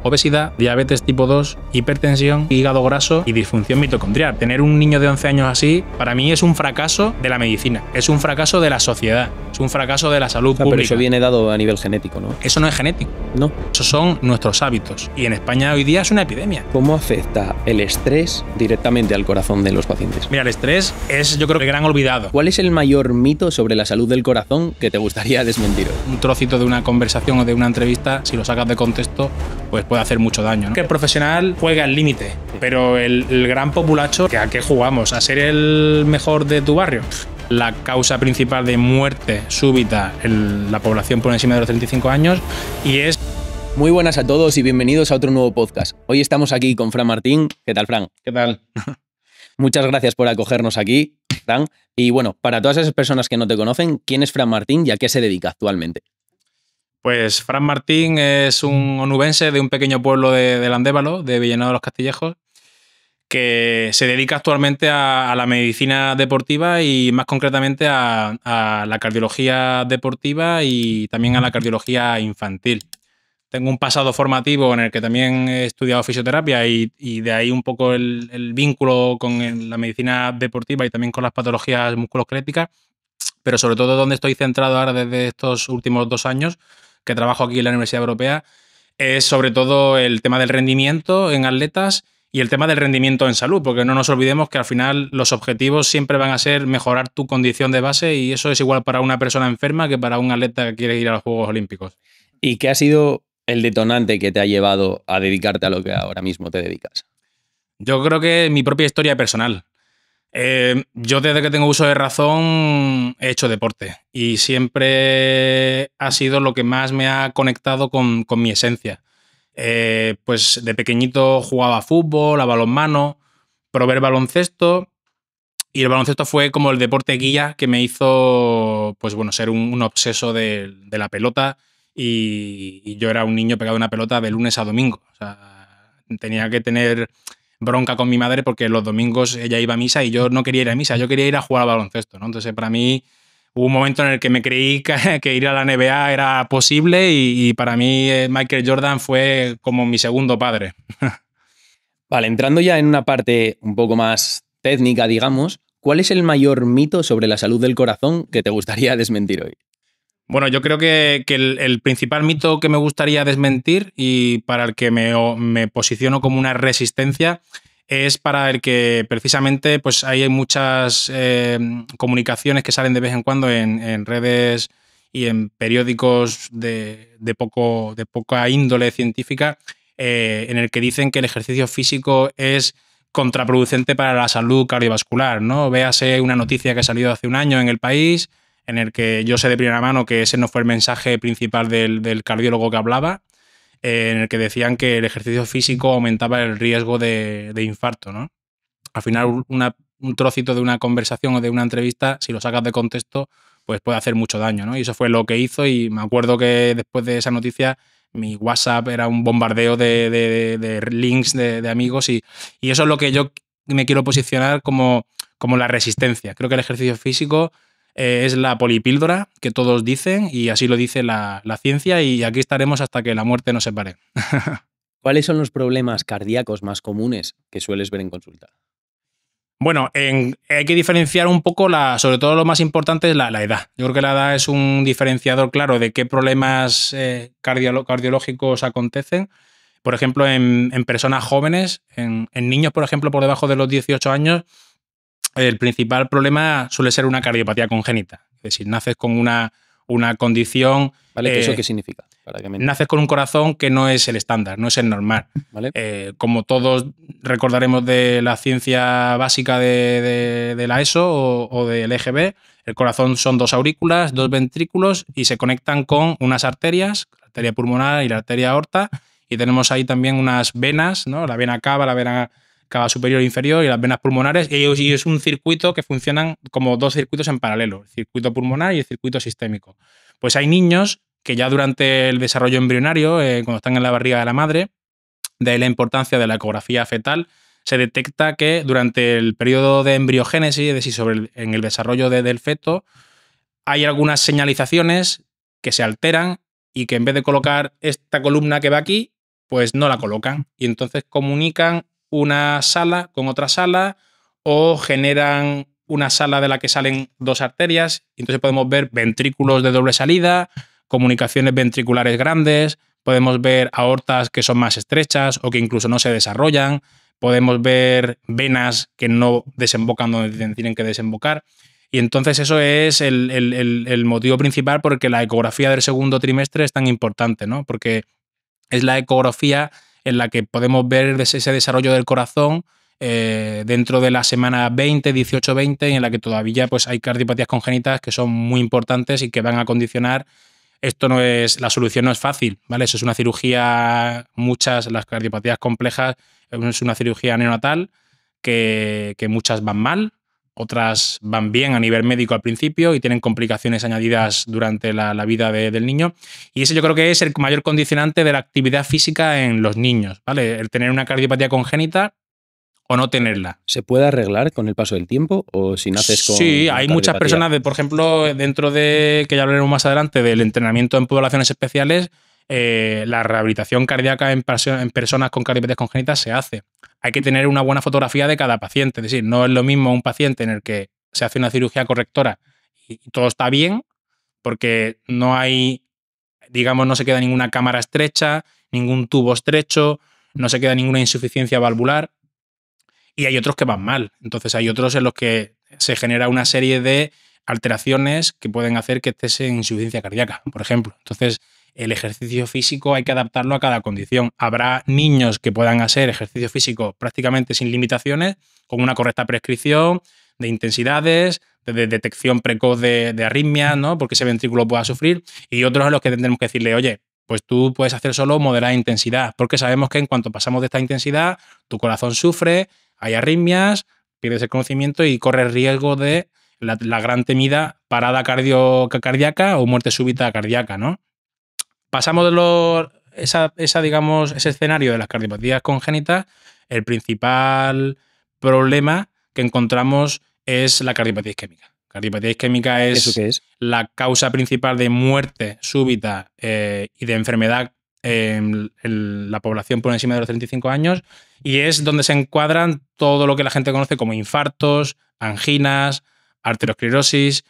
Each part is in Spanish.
obesidad, diabetes tipo 2, hipertensión, hígado graso y disfunción mitocondrial. Tener un niño de 11 años así, para mí es un fracaso de la medicina, es un fracaso de la sociedad, es un fracaso de la salud pública. Pero eso viene dado a nivel genético, ¿no? Eso no es genético. No. Esos son nuestros hábitos. Y en España hoy día es una epidemia. ¿Cómo afecta el estrés directamente al corazón de los pacientes? Mira, el estrés es, yo creo, el gran olvidado. ¿Cuál es el mayor mito sobre la salud del corazón que te gustaría desmentir hoy? Un trocito de una conversación o de una entrevista, si lo sacas de contexto, pues puede hacer mucho daño, ¿no? Que el profesional juega al límite, pero el gran populacho, ¿a qué jugamos? ¿A ser el mejor de tu barrio? La causa principal de muerte súbita en la población por encima de los 35 años y es... Muy buenas a todos y bienvenidos a otro nuevo podcast. Hoy estamos aquí con Fran Martín. ¿Qué tal, Fran? ¿Qué tal? Muchas gracias por acogernos aquí, Fran. Y bueno, para todas esas personas que no te conocen, ¿quién es Fran Martín y a qué se dedica actualmente? Pues Fran Martín es un onubense de un pequeño pueblo de Landévalo, de Villanueva de los Castillejos, que se dedica actualmente a la medicina deportiva y más concretamente a la cardiología deportiva y también a la cardiología infantil. Tengo un pasado formativo en el que también he estudiado fisioterapia y de ahí un poco el vínculo con la medicina deportiva y también con las patologías musculoesqueléticas, pero sobre todo donde estoy centrado ahora desde estos últimos 2 años, que trabajo aquí en la Universidad Europea, es sobre todo el tema del rendimiento en atletas y el tema del rendimiento en salud, porque no nos olvidemos que al final los objetivos siempre van a ser mejorar tu condición de base y eso es igual para una persona enferma que para un atleta que quiere ir a los Juegos Olímpicos. ¿Y qué ha sido el detonante que te ha llevado a dedicarte a lo que ahora mismo te dedicas? Yo creo que mi propia historia personal. Yo desde que tengo uso de razón he hecho deporte y siempre ha sido lo que más me ha conectado con mi esencia. Pues de pequeñito jugaba a fútbol, a balonmano, probé el baloncesto y el baloncesto fue como el deporte guía que me hizo pues bueno, ser un obseso de la pelota y yo era un niño pegado a una pelota de lunes a domingo. O sea, tenía que tener bronca con mi madre porque los domingos ella iba a misa y yo no quería ir a misa, yo quería ir a jugar al baloncesto, ¿no? Entonces para mí hubo un momento en el que me creí que ir a la NBA era posible y para mí Michael Jordan fue como mi segundo padre. Vale, entrando ya en una parte un poco más técnica, digamos, ¿cuál es el mayor mito sobre la salud del corazón que te gustaría desmentir hoy? Bueno, yo creo que el principal mito que me gustaría desmentir y para el que me posiciono como una resistencia es para el que precisamente pues hay muchas comunicaciones que salen de vez en cuando en redes y en periódicos de poca índole científica en el que dicen que el ejercicio físico es contraproducente para la salud cardiovascular, ¿no? Véase una noticia que ha salido hace un año en El País en el que yo sé de primera mano que ese no fue el mensaje principal del cardiólogo que hablaba, en el que decían que el ejercicio físico aumentaba el riesgo de infarto, ¿no? Al final, un trocito de una conversación o de una entrevista, si lo sacas de contexto, pues puede hacer mucho daño, ¿no? Y eso fue lo que hizo y me acuerdo que después de esa noticia mi WhatsApp era un bombardeo de links de amigos y eso es lo que yo me quiero posicionar como la resistencia. Creo que el ejercicio físico es la polipíldora que todos dicen y así lo dice la ciencia y aquí estaremos hasta que la muerte nos separe. ¿Cuáles son los problemas cardíacos más comunes que sueles ver en consulta? Bueno, hay que diferenciar un poco, sobre todo lo más importante es la edad. Yo creo que la edad es un diferenciador claro de qué problemas cardiológicos acontecen. Por ejemplo, en personas jóvenes, en niños, por ejemplo, por debajo de los 18 años, el principal problema suele ser una cardiopatía congénita. Es decir, naces con una condición... ¿Vale? ¿Eso qué significa? Naces con un corazón que no es el estándar, no es el normal. ¿Vale? Como todos recordaremos de la ciencia básica de la ESO o del EGB, el corazón son 2 aurículas, 2 ventrículos y se conectan con unas arterias, la arteria pulmonar y la arteria aorta, y tenemos ahí también unas venas, ¿no? La vena cava, la vena cava superior e inferior y las venas pulmonares, y es un circuito que funcionan como 2 circuitos en paralelo, el circuito pulmonar y el circuito sistémico. Pues hay niños que ya durante el desarrollo embrionario, cuando están en la barriga de la madre, de ahí la importancia de la ecografía fetal, se detecta que durante el periodo de embriogénesis, es decir, en el desarrollo del feto, hay algunas señalizaciones que se alteran y que en vez de colocar esta columna que va aquí, pues no la colocan. Y entonces comunican una sala con otra sala o generan una sala de la que salen dos arterias. Y entonces podemos ver ventrículos de doble salida, comunicaciones ventriculares grandes, podemos ver aortas que son más estrechas o que incluso no se desarrollan, podemos ver venas que no desembocan donde tienen que desembocar. Y entonces eso es el motivo principal por el que la ecografía del segundo trimestre es tan importante, ¿no? Porque es la ecografía en la que podemos ver ese desarrollo del corazón dentro de la semana 20, 18, 20, y en la que todavía pues, hay cardiopatías congénitas que son muy importantes y que van a condicionar. Esto no es, la solución no es fácil, ¿vale? Eso es una cirugía, las cardiopatías complejas, es una cirugía neonatal que muchas van mal, otras van bien a nivel médico al principio y tienen complicaciones añadidas durante la vida del niño. Y ese yo creo que es el mayor condicionante de la actividad física en los niños, ¿vale? El tener una cardiopatía congénita o no tenerla. ¿Se puede arreglar con el paso del tiempo o si naces con Sí, hay muchas cardiopatía? personas, por ejemplo, dentro de, que ya hablaremos más adelante, del entrenamiento en poblaciones especiales, la rehabilitación cardíaca en personas con cardiopatías congénitas se hace. Hay que tener una buena fotografía de cada paciente, es decir, no es lo mismo un paciente en el que se hace una cirugía correctora y todo está bien, porque no hay, digamos, no se queda ninguna cámara estrecha, ningún tubo estrecho, no se queda ninguna insuficiencia valvular. Y hay otros que van mal. Entonces hay otros en los que se genera una serie de alteraciones que pueden hacer que estés en insuficiencia cardíaca, por ejemplo. Entonces, el ejercicio físico hay que adaptarlo a cada condición. Habrá niños que puedan hacer ejercicio físico prácticamente sin limitaciones, con una correcta prescripción de intensidades, de detección precoz de arritmias, ¿no? Porque ese ventrículo pueda sufrir, y otros a los que tendremos que decirle, oye, pues tú puedes hacer solo moderada intensidad, porque sabemos que en cuanto pasamos de esta intensidad, tu corazón sufre, hay arritmias, pierdes el conocimiento y corres riesgo de la gran temida parada cardíaca o muerte súbita cardíaca, ¿no? Pasamos de digamos, ese escenario de las cardiopatías congénitas. El principal problema que encontramos es la cardiopatía isquémica. Cardiopatía isquémica ¿Eso es qué es? la causa principal de muerte súbita y de enfermedad en la población por encima de los 35 años, y es donde se encuadran todo lo que la gente conoce como infartos, anginas, arteriosclerosis.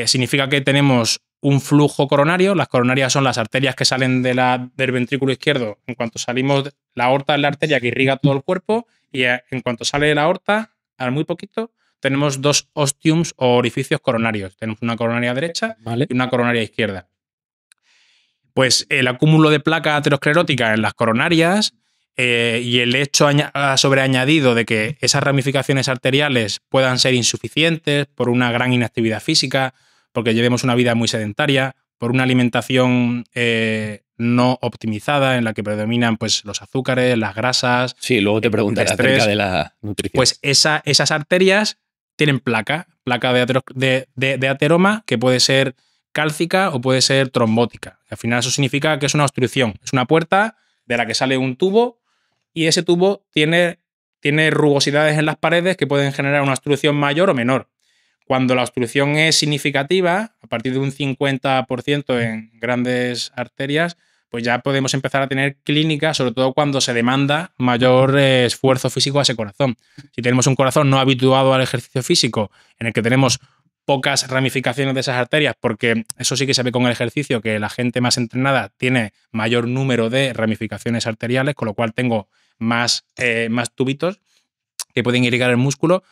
Significa que tenemos un flujo coronario. Las coronarias son las arterias que salen del ventrículo izquierdo. En cuanto salimos, la aorta es la arteria que irriga todo el cuerpo, y en cuanto sale de la aorta, al muy poquito, tenemos dos ostiums o orificios coronarios. Tenemos una coronaria derecha, ¿Vale? y una coronaria izquierda. Pues el acúmulo de placa aterosclerótica en las coronarias y el hecho sobreañadido de que esas ramificaciones arteriales puedan ser insuficientes por una gran inactividad física, porque llevemos una vida muy sedentaria, por una alimentación no optimizada en la que predominan pues, los azúcares, las grasas. Sí, luego te preguntaré estrés. acerca de la nutrición. Pues esas arterias tienen placa de ateroma, que puede ser cálcica o puede ser trombótica. Al final eso significa que es una obstrucción, es una puerta de la que sale un tubo, y ese tubo tiene rugosidades en las paredes que pueden generar una obstrucción mayor o menor. Cuando la obstrucción es significativa, a partir de un 50% en grandes arterias, pues ya podemos empezar a tener clínicas, sobre todo cuando se demanda mayor esfuerzo físico a ese corazón. Si tenemos un corazón no habituado al ejercicio físico, en el que tenemos pocas ramificaciones de esas arterias, porque eso sí que se ve con el ejercicio, que la gente más entrenada tiene mayor número de ramificaciones arteriales, con lo cual tengo más tubitos que pueden irrigar el músculo.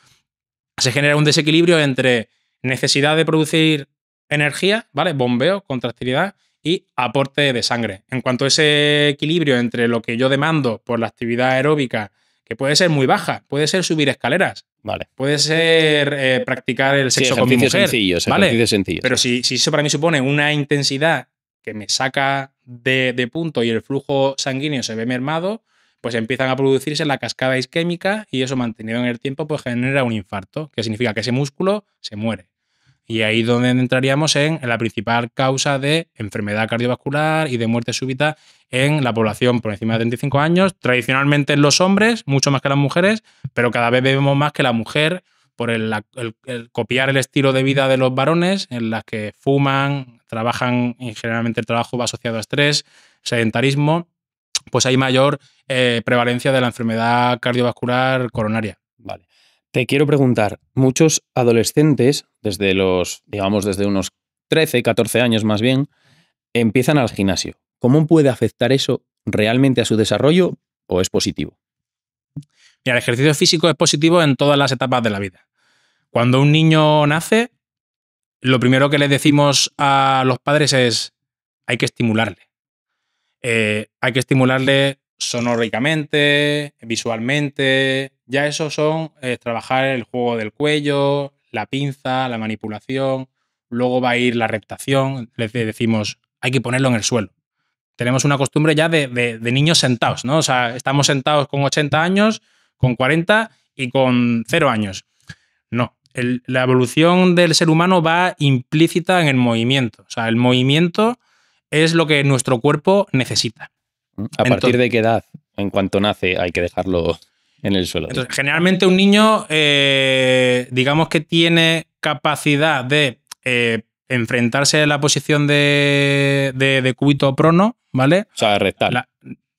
Se genera un desequilibrio entre necesidad de producir energía, ¿vale? Bombeo, contractilidad y aporte de sangre. En cuanto a ese equilibrio entre lo que yo demando por la actividad aeróbica, que puede ser muy baja, puede ser subir escaleras, Vale. puede ser practicar el sexo con mi mujer, ¿vale? Ejercicios sencillos. Pero si eso para mí supone una intensidad que me saca de punto y el flujo sanguíneo se ve mermado, pues empiezan a producirse la cascada isquémica, y eso mantenido en el tiempo pues genera un infarto, que significa que ese músculo se muere. Y ahí es donde entraríamos en la principal causa de enfermedad cardiovascular y de muerte súbita en la población por encima de 35 años, tradicionalmente en los hombres, mucho más que las mujeres, pero cada vez vemos más que la mujer, por el copiar el estilo de vida de los varones, en las que fuman, trabajan, y generalmente el trabajo va asociado a estrés, sedentarismo, pues hay mayor prevalencia de la enfermedad cardiovascular coronaria. Vale. Te quiero preguntar, muchos adolescentes, desde unos 13, 14 años más bien, empiezan al gimnasio. ¿Cómo puede afectar eso realmente a su desarrollo o es positivo? Mira, el ejercicio físico es positivo en todas las etapas de la vida. Cuando un niño nace, lo primero que le decimos a los padres es hay que estimularle. Hay que estimularle sonóricamente, visualmente. Ya eso son trabajar el juego del cuello, la pinza, la manipulación. Luego va a ir la reptación. Le decimos hay que ponerlo en el suelo. Tenemos una costumbre ya de niños sentados, ¿no? O sea, estamos sentados con 80 años, con 40 y con 0 años. No. La evolución del ser humano va implícita en el movimiento. O sea, el movimiento es lo que nuestro cuerpo necesita. ¿A partir de qué edad, en cuanto nace, hay que dejarlo en el suelo? Entonces, generalmente un niño, digamos que tiene capacidad de enfrentarse a la posición de cúbito prono, ¿vale? O sea, rectal.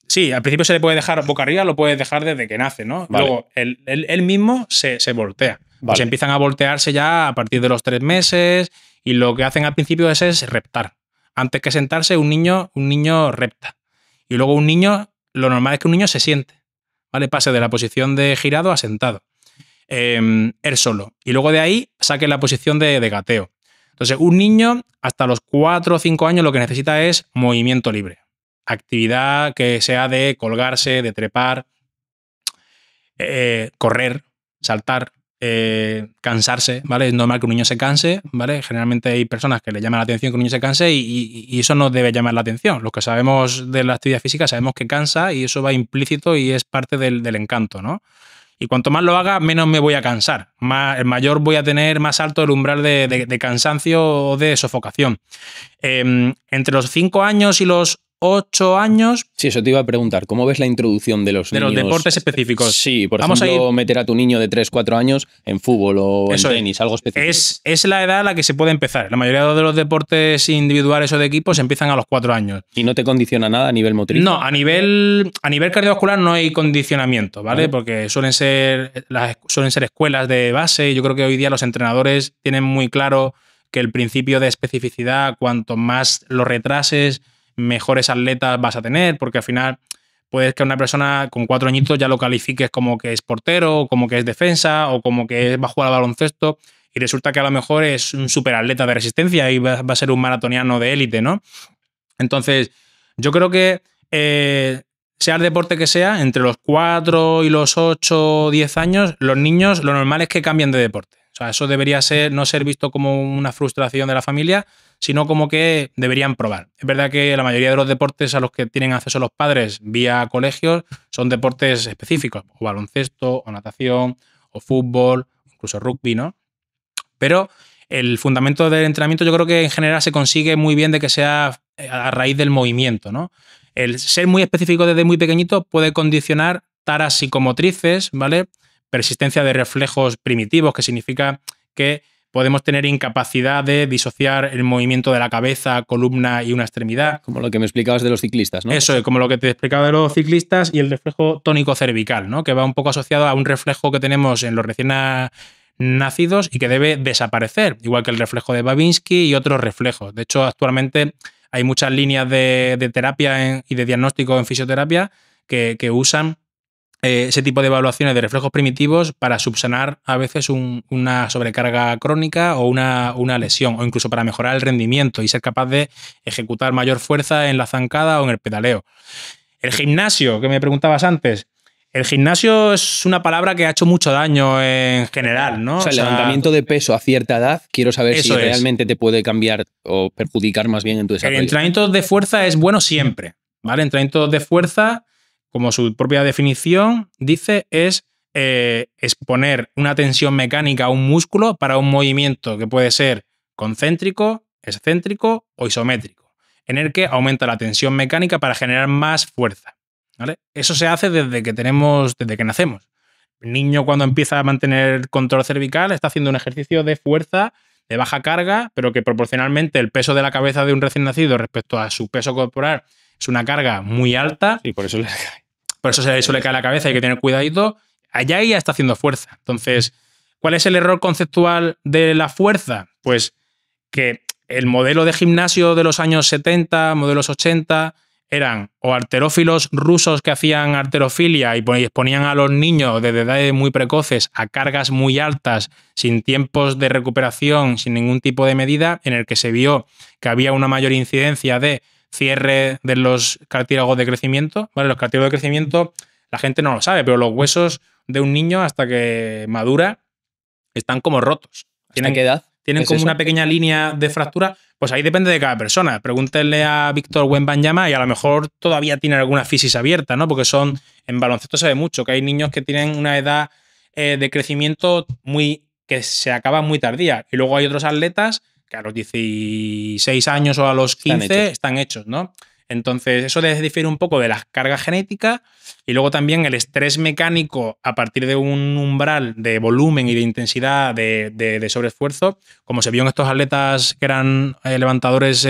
Sí, al principio se le puede dejar boca arriba, lo puedes dejar desde que nace, ¿no? Vale. Luego él mismo se voltea. Vale. Pues empiezan a voltearse ya a partir de los 3 meses y lo que hacen al principio es reptar. Antes que sentarse, un niño repta. Y luego un niño, lo normal es que un niño se siente, ¿vale? Pase de la posición de girado a sentado. Él solo. Y luego de ahí saque la posición de gateo. Entonces, un niño hasta los 4 o 5 años lo que necesita es movimiento libre. Actividad que sea de colgarse, de trepar, correr, saltar, cansarse, ¿vale? Es normal que un niño se canse, ¿vale? Generalmente hay personas que le llaman la atención que un niño se canse y eso no debe llamar la atención. Los que sabemos de la actividad física sabemos que cansa y eso va implícito y es parte del encanto, ¿no? Y cuanto más lo haga, menos me voy a cansar. Mayor voy a tener más alto el umbral de cansancio o de sofocación. Entre los 5 años y los 8 años... Sí, eso te iba a preguntar. ¿Cómo ves la introducción de los niños? De los deportes específicos. Sí, por ejemplo, meter a tu niño de 3, 4 años en fútbol o en tenis, algo específico. Es la edad a la que se puede empezar. La mayoría de los deportes individuales o de equipos empiezan a los 4 años. ¿Y no te condiciona nada a nivel motriz? No, a nivel cardiovascular no hay condicionamiento, ¿vale? Porque suelen ser escuelas de base y yo creo que hoy día los entrenadores tienen muy claro que el principio de especificidad, cuanto más lo retrases, mejores atletas vas a tener, porque al final puedes que una persona con 4 añitos ya lo califiques como que es portero, o como que es defensa, o como que va a jugar al baloncesto, y resulta que a lo mejor es un superatleta de resistencia y va a ser un maratoniano de élite, ¿no? Entonces, yo creo que sea el deporte que sea, entre los 4 y los 8 o 10 años, los niños lo normal es que cambien de deporte. O sea, eso debería no ser visto como una frustración de la familia, sino como que deberían probar. Es verdad que la mayoría de los deportes a los que tienen acceso los padres vía colegios son deportes específicos, o baloncesto, o natación, o fútbol, incluso rugby, ¿no? Pero el fundamento del entrenamiento yo creo que en general se consigue muy bien de que sea a raíz del movimiento, ¿no? El ser muy específico desde muy pequeñito puede condicionar taras psicomotrices, ¿vale? Persistencia de reflejos primitivos, que significa que podemos tener incapacidad de disociar el movimiento de la cabeza, columna y una extremidad. Como lo que me explicabas de los ciclistas, ¿no? Eso es, como lo que te explicaba de los ciclistas y el reflejo tónico cervical, ¿no? Que va un poco asociado a un reflejo que tenemos en los recién nacidos y que debe desaparecer, igual que el reflejo de Babinski y otros reflejos. De hecho, actualmente hay muchas líneas de terapia y de diagnóstico en fisioterapia que usan ese tipo de evaluaciones de reflejos primitivos para subsanar a veces una sobrecarga crónica o una lesión, o incluso para mejorar el rendimiento y ser capaz de ejecutar mayor fuerza en la zancada o en el pedaleo. El gimnasio, que me preguntabas antes. El gimnasio es una palabra que ha hecho mucho daño en general, ¿no? O sea, el levantamiento de peso a cierta edad, quiero saber si realmente te puede cambiar o perjudicar más bien en tu desarrollo. El entrenamiento de fuerza es bueno siempre, ¿vale? Entrenamiento de fuerza, como su propia definición dice, es exponer una tensión mecánica a un músculo para un movimiento que puede ser concéntrico, excéntrico o isométrico, en el que aumenta la tensión mecánica para generar más fuerza, ¿vale? Eso se hace desde que nacemos. El niño, cuando empieza a mantener control cervical, está haciendo un ejercicio de fuerza de baja carga, pero que proporcionalmente el peso de la cabeza de un recién nacido respecto a su peso corporal es una carga muy alta. Y por eso les cae. Por eso se le suele caer la cabeza, hay que tener cuidadito. Allá ya está haciendo fuerza. Entonces, ¿cuál es el error conceptual de la fuerza? Pues que el modelo de gimnasio de los años 70, modelos 80, eran o halterófilos rusos que hacían halterofilia y exponían a los niños desde edades muy precoces a cargas muy altas, sin tiempos de recuperación, sin ningún tipo de medida, en el que se vio que había una mayor incidencia de cierre de los cartílagos de crecimiento. ¿Vale? Los cartílagos de crecimiento, la gente no lo sabe, pero los huesos de un niño hasta que madura están como rotos. ¿Hasta qué edad? Tienen como eso? una pequeña línea de fractura. Pues ahí depende de cada persona. Pregúntenle a Víctor Wembanyama y a lo mejor todavía tienen alguna fisis abierta, ¿no? Porque en baloncesto se ve mucho, que hay niños que tienen una edad de crecimiento que se acaba muy tardía. Y luego hay otros atletas que a los 16 años o a los 15 están hechos, ¿no? Entonces, eso difiere un poco de las cargas genéticas y luego también el estrés mecánico a partir de un umbral de volumen y de intensidad de sobreesfuerzo, como se vio en estos atletas que eran levantadores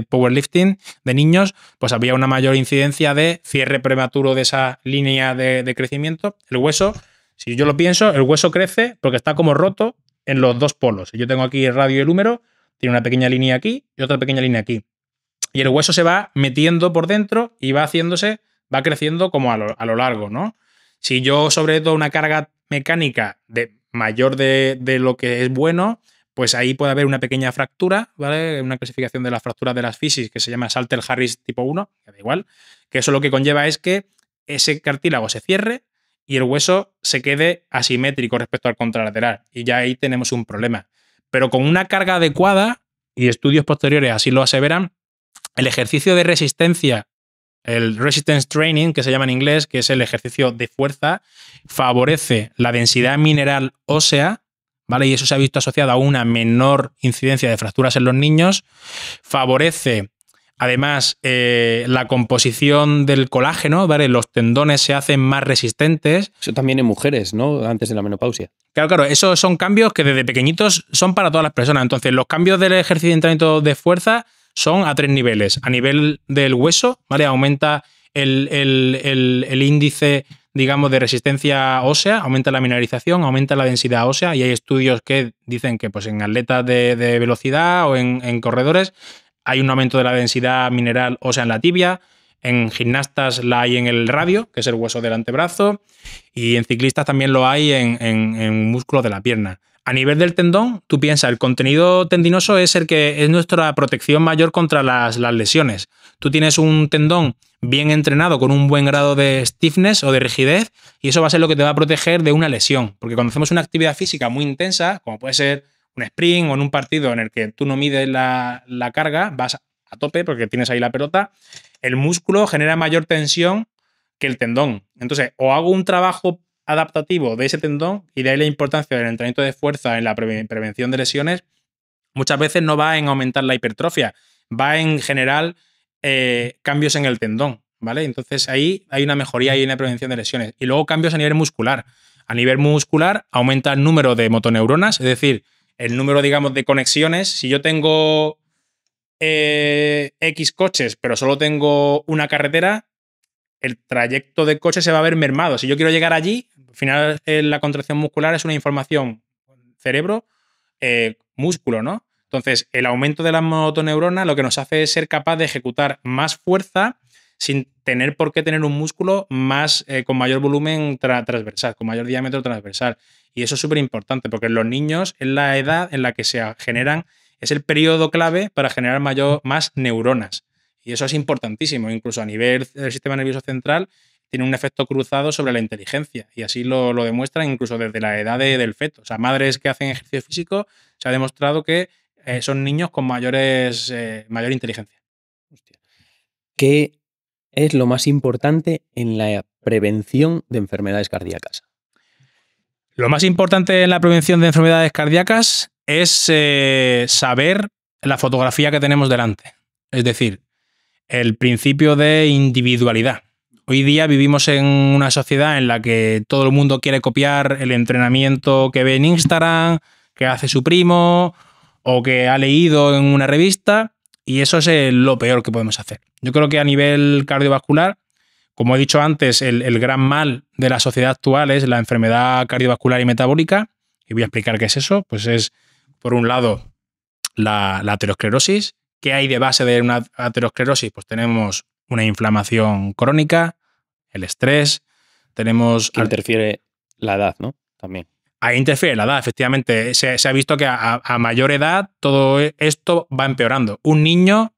powerlifting de niños, pues había una mayor incidencia de cierre prematuro de esa línea de crecimiento. El hueso, si yo lo pienso, el hueso crece porque está como roto en los dos polos. Yo tengo aquí el radio y el húmero, tiene una pequeña línea aquí y otra pequeña línea aquí. Y el hueso se va metiendo por dentro y va creciendo como a lo largo, ¿no? Si yo sobre todo una carga mecánica mayor de lo que es bueno, pues ahí puede haber una pequeña fractura, ¿vale? Una clasificación de las fracturas de las fisis que se llama Salter-Harris tipo 1, que da igual, que eso lo que conlleva es que ese cartílago se cierre y el hueso se quede asimétrico respecto al contralateral. Y ya ahí tenemos un problema. Pero con una carga adecuada, y estudios posteriores así lo aseveran, el ejercicio de resistencia, el resistance training, que se llama en inglés, que es el ejercicio de fuerza, favorece la densidad mineral ósea, ¿vale? Y eso se ha visto asociado a una menor incidencia de fracturas en los niños. Favorece, además, la composición del colágeno, ¿vale? Los tendones se hacen más resistentes. Eso también en mujeres, ¿no? Antes de la menopausia. Claro, esos son cambios que desde pequeñitos son para todas las personas. Entonces, los cambios del ejercicio de entrenamiento de fuerza son a 3 niveles. A nivel del hueso, ¿vale? Aumenta el índice, digamos, de resistencia ósea, aumenta la mineralización, aumenta la densidad ósea, y hay estudios que dicen que pues, en atletas de velocidad o en corredores hay un aumento de la densidad mineral ósea en la tibia, en gimnastas la hay en el radio, que es el hueso del antebrazo, y en ciclistas también lo hay en músculos de la pierna. A nivel del tendón, tú piensas, el contenido tendinoso es el que es nuestra protección mayor contra las lesiones. Tú tienes un tendón bien entrenado con un buen grado de stiffness o de rigidez y eso va a ser lo que te va a proteger de una lesión. Porque cuando hacemos una actividad física muy intensa, como puede ser un sprint o en un partido en el que tú no mides la carga, vas a tope porque tienes ahí la pelota, el músculo genera mayor tensión que el tendón. Entonces, o hago un trabajo adaptativo de ese tendón, y de ahí la importancia del entrenamiento de fuerza en la prevención de lesiones, muchas veces no va en aumentar la hipertrofia, va en generar cambios en el tendón, ¿vale? Entonces ahí hay una mejoría y una prevención de lesiones. Y luego cambios a nivel muscular. A nivel muscular aumenta el número de motoneuronas, es decir, el número, digamos, de conexiones. Si yo tengo X coches, pero solo tengo una carretera, el trayecto de coche se va a ver mermado. Si yo quiero llegar allí, al final la contracción muscular es una información cerebro-músculo, ¿no? Entonces, el aumento de las motoneuronas lo que nos hace es ser capaz de ejecutar más fuerza sin tener por qué tener un músculo más con mayor volumen transversal, con mayor diámetro transversal. Y eso es súper importante porque en los niños es la edad en la que se generan, es el periodo clave para generar más neuronas. Y eso es importantísimo, incluso a nivel del sistema nervioso central tiene un efecto cruzado sobre la inteligencia y así lo demuestran incluso desde la edad del feto. O sea, madres que hacen ejercicio físico se ha demostrado que son niños con mayor inteligencia. Hostia. ¿Qué es lo más importante en la prevención de enfermedades cardíacas? Lo más importante en la prevención de enfermedades cardíacas es saber la fotografía que tenemos delante. Es decir, el principio de individualidad. Hoy día vivimos en una sociedad en la que todo el mundo quiere copiar el entrenamiento que ve en Instagram, que hace su primo o que ha leído en una revista, Y eso es lo peor que podemos hacer. Yo creo que a nivel cardiovascular, como he dicho antes, el gran mal de la sociedad actual es la enfermedad cardiovascular y metabólica. Y voy a explicar qué es eso. Pues es, por un lado, la aterosclerosis. ¿Qué hay de base de una aterosclerosis? Pues tenemos una inflamación crónica, el estrés, tenemos... Que interfiere la edad, ¿no? También. Ahí interfiere la edad, efectivamente. Se ha visto que a mayor edad todo esto va empeorando. Un niño,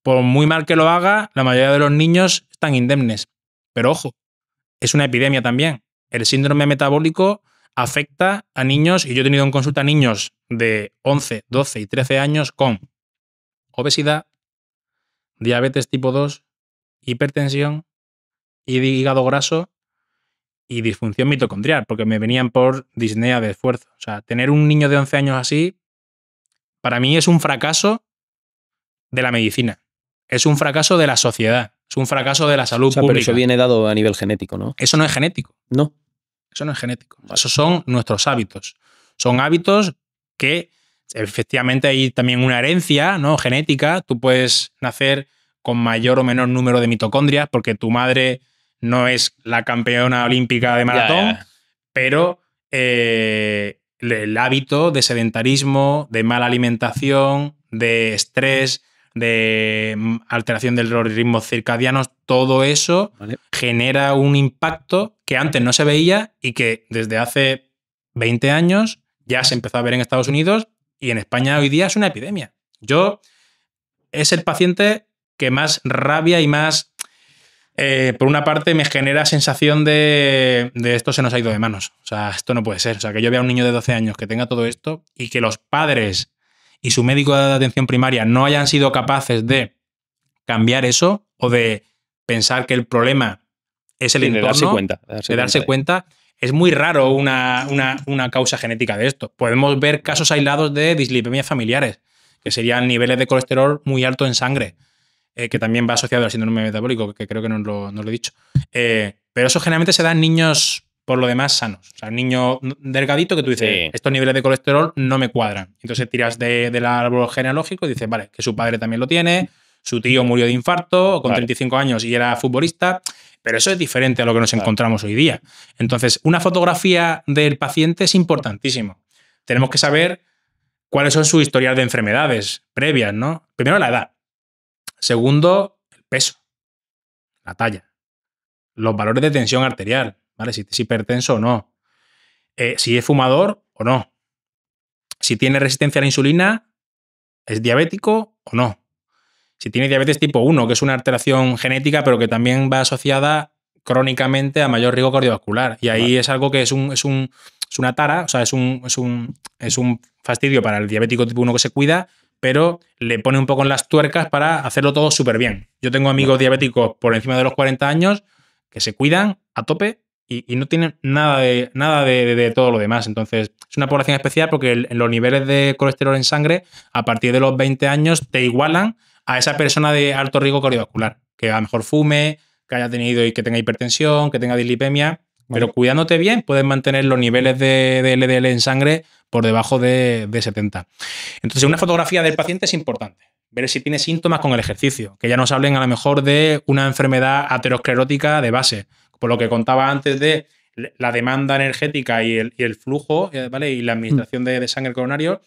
por muy mal que lo haga, la mayoría de los niños están indemnes. Pero ojo, es una epidemia también. El síndrome metabólico afecta a niños, y yo he tenido en consulta niños de 11, 12 y 13 años con obesidad, diabetes tipo 2, hipertensión, hígado graso y disfunción mitocondrial, porque me venían por disnea de esfuerzo. O sea, tener un niño de 11 años así, para mí es un fracaso de la medicina. Es un fracaso de la sociedad. Es un fracaso de la salud pública. Pero eso viene dado a nivel genético, ¿no? Eso no es genético. No. Eso no es genético. Esos son nuestros hábitos. Son hábitos que efectivamente hay también una herencia, ¿no? Genética. Tú puedes nacer con mayor o menor número de mitocondrias porque tu madre no es la campeona olímpica de maratón, pero el hábito de sedentarismo, de mala alimentación, de estrés, de alteración de los ritmos circadianos, todo eso genera un impacto que antes no se veía y que desde hace 20 años ya se empezó a ver en Estados Unidos y en España hoy día es una epidemia. Es el paciente que más rabia y más, por una parte, me genera sensación de esto se nos ha ido de manos. O sea, esto no puede ser. O sea, que yo vea a un niño de 12 años que tenga todo esto y que los padres y su médico de atención primaria no hayan sido capaces de cambiar eso o de pensar que el problema es el entorno, de darse cuenta. Es muy raro una causa genética de esto. Podemos ver casos aislados de dislipemias familiares, que serían niveles de colesterol muy alto en sangre, que también va asociado al síndrome metabólico, que creo que no lo he dicho. Pero eso generalmente se da en niños, por lo demás, sanos. O sea, un niño delgadito que tú dices, estos niveles de colesterol no me cuadran. Entonces tiras del árbol genealógico y dices, vale, que su padre también lo tiene, su tío murió de infarto con 35 años y era futbolista, pero eso es diferente a lo que nos encontramos hoy día. Entonces, una fotografía del paciente es importantísimo. Tenemos que saber cuáles son sus historias de enfermedades previas, ¿no? Primero, la edad. Segundo, el peso, la talla, los valores de tensión arterial, ¿vale? Si es hipertenso o no, si es fumador o no, si tiene resistencia a la insulina, ¿es diabético o no? Si tiene diabetes tipo 1, que es una alteración genética, pero que también va asociada crónicamente a mayor riesgo cardiovascular. Y ahí es algo que es una tara, o sea, es un fastidio para el diabético tipo 1 que se cuida, pero le pone un poco en las tuercas para hacerlo todo súper bien. Yo tengo amigos diabéticos por encima de los 40 años que se cuidan a tope y no tienen nada de todo lo demás. Entonces, es una población especial porque los niveles de colesterol en sangre a partir de los 20 años te igualan a esa persona de alto riesgo cardiovascular, que a lo mejor fume, que haya tenido y que tenga hipertensión, que tenga dislipemia, pero cuidándote bien puedes mantener los niveles de LDL en sangre por debajo de 70. Entonces, una fotografía del paciente es importante. Ver si tiene síntomas con el ejercicio, que ya nos hablen a lo mejor de una enfermedad aterosclerótica de base, por lo que contaba antes de la demanda energética y el flujo, ¿vale? Y la administración de sangre coronario.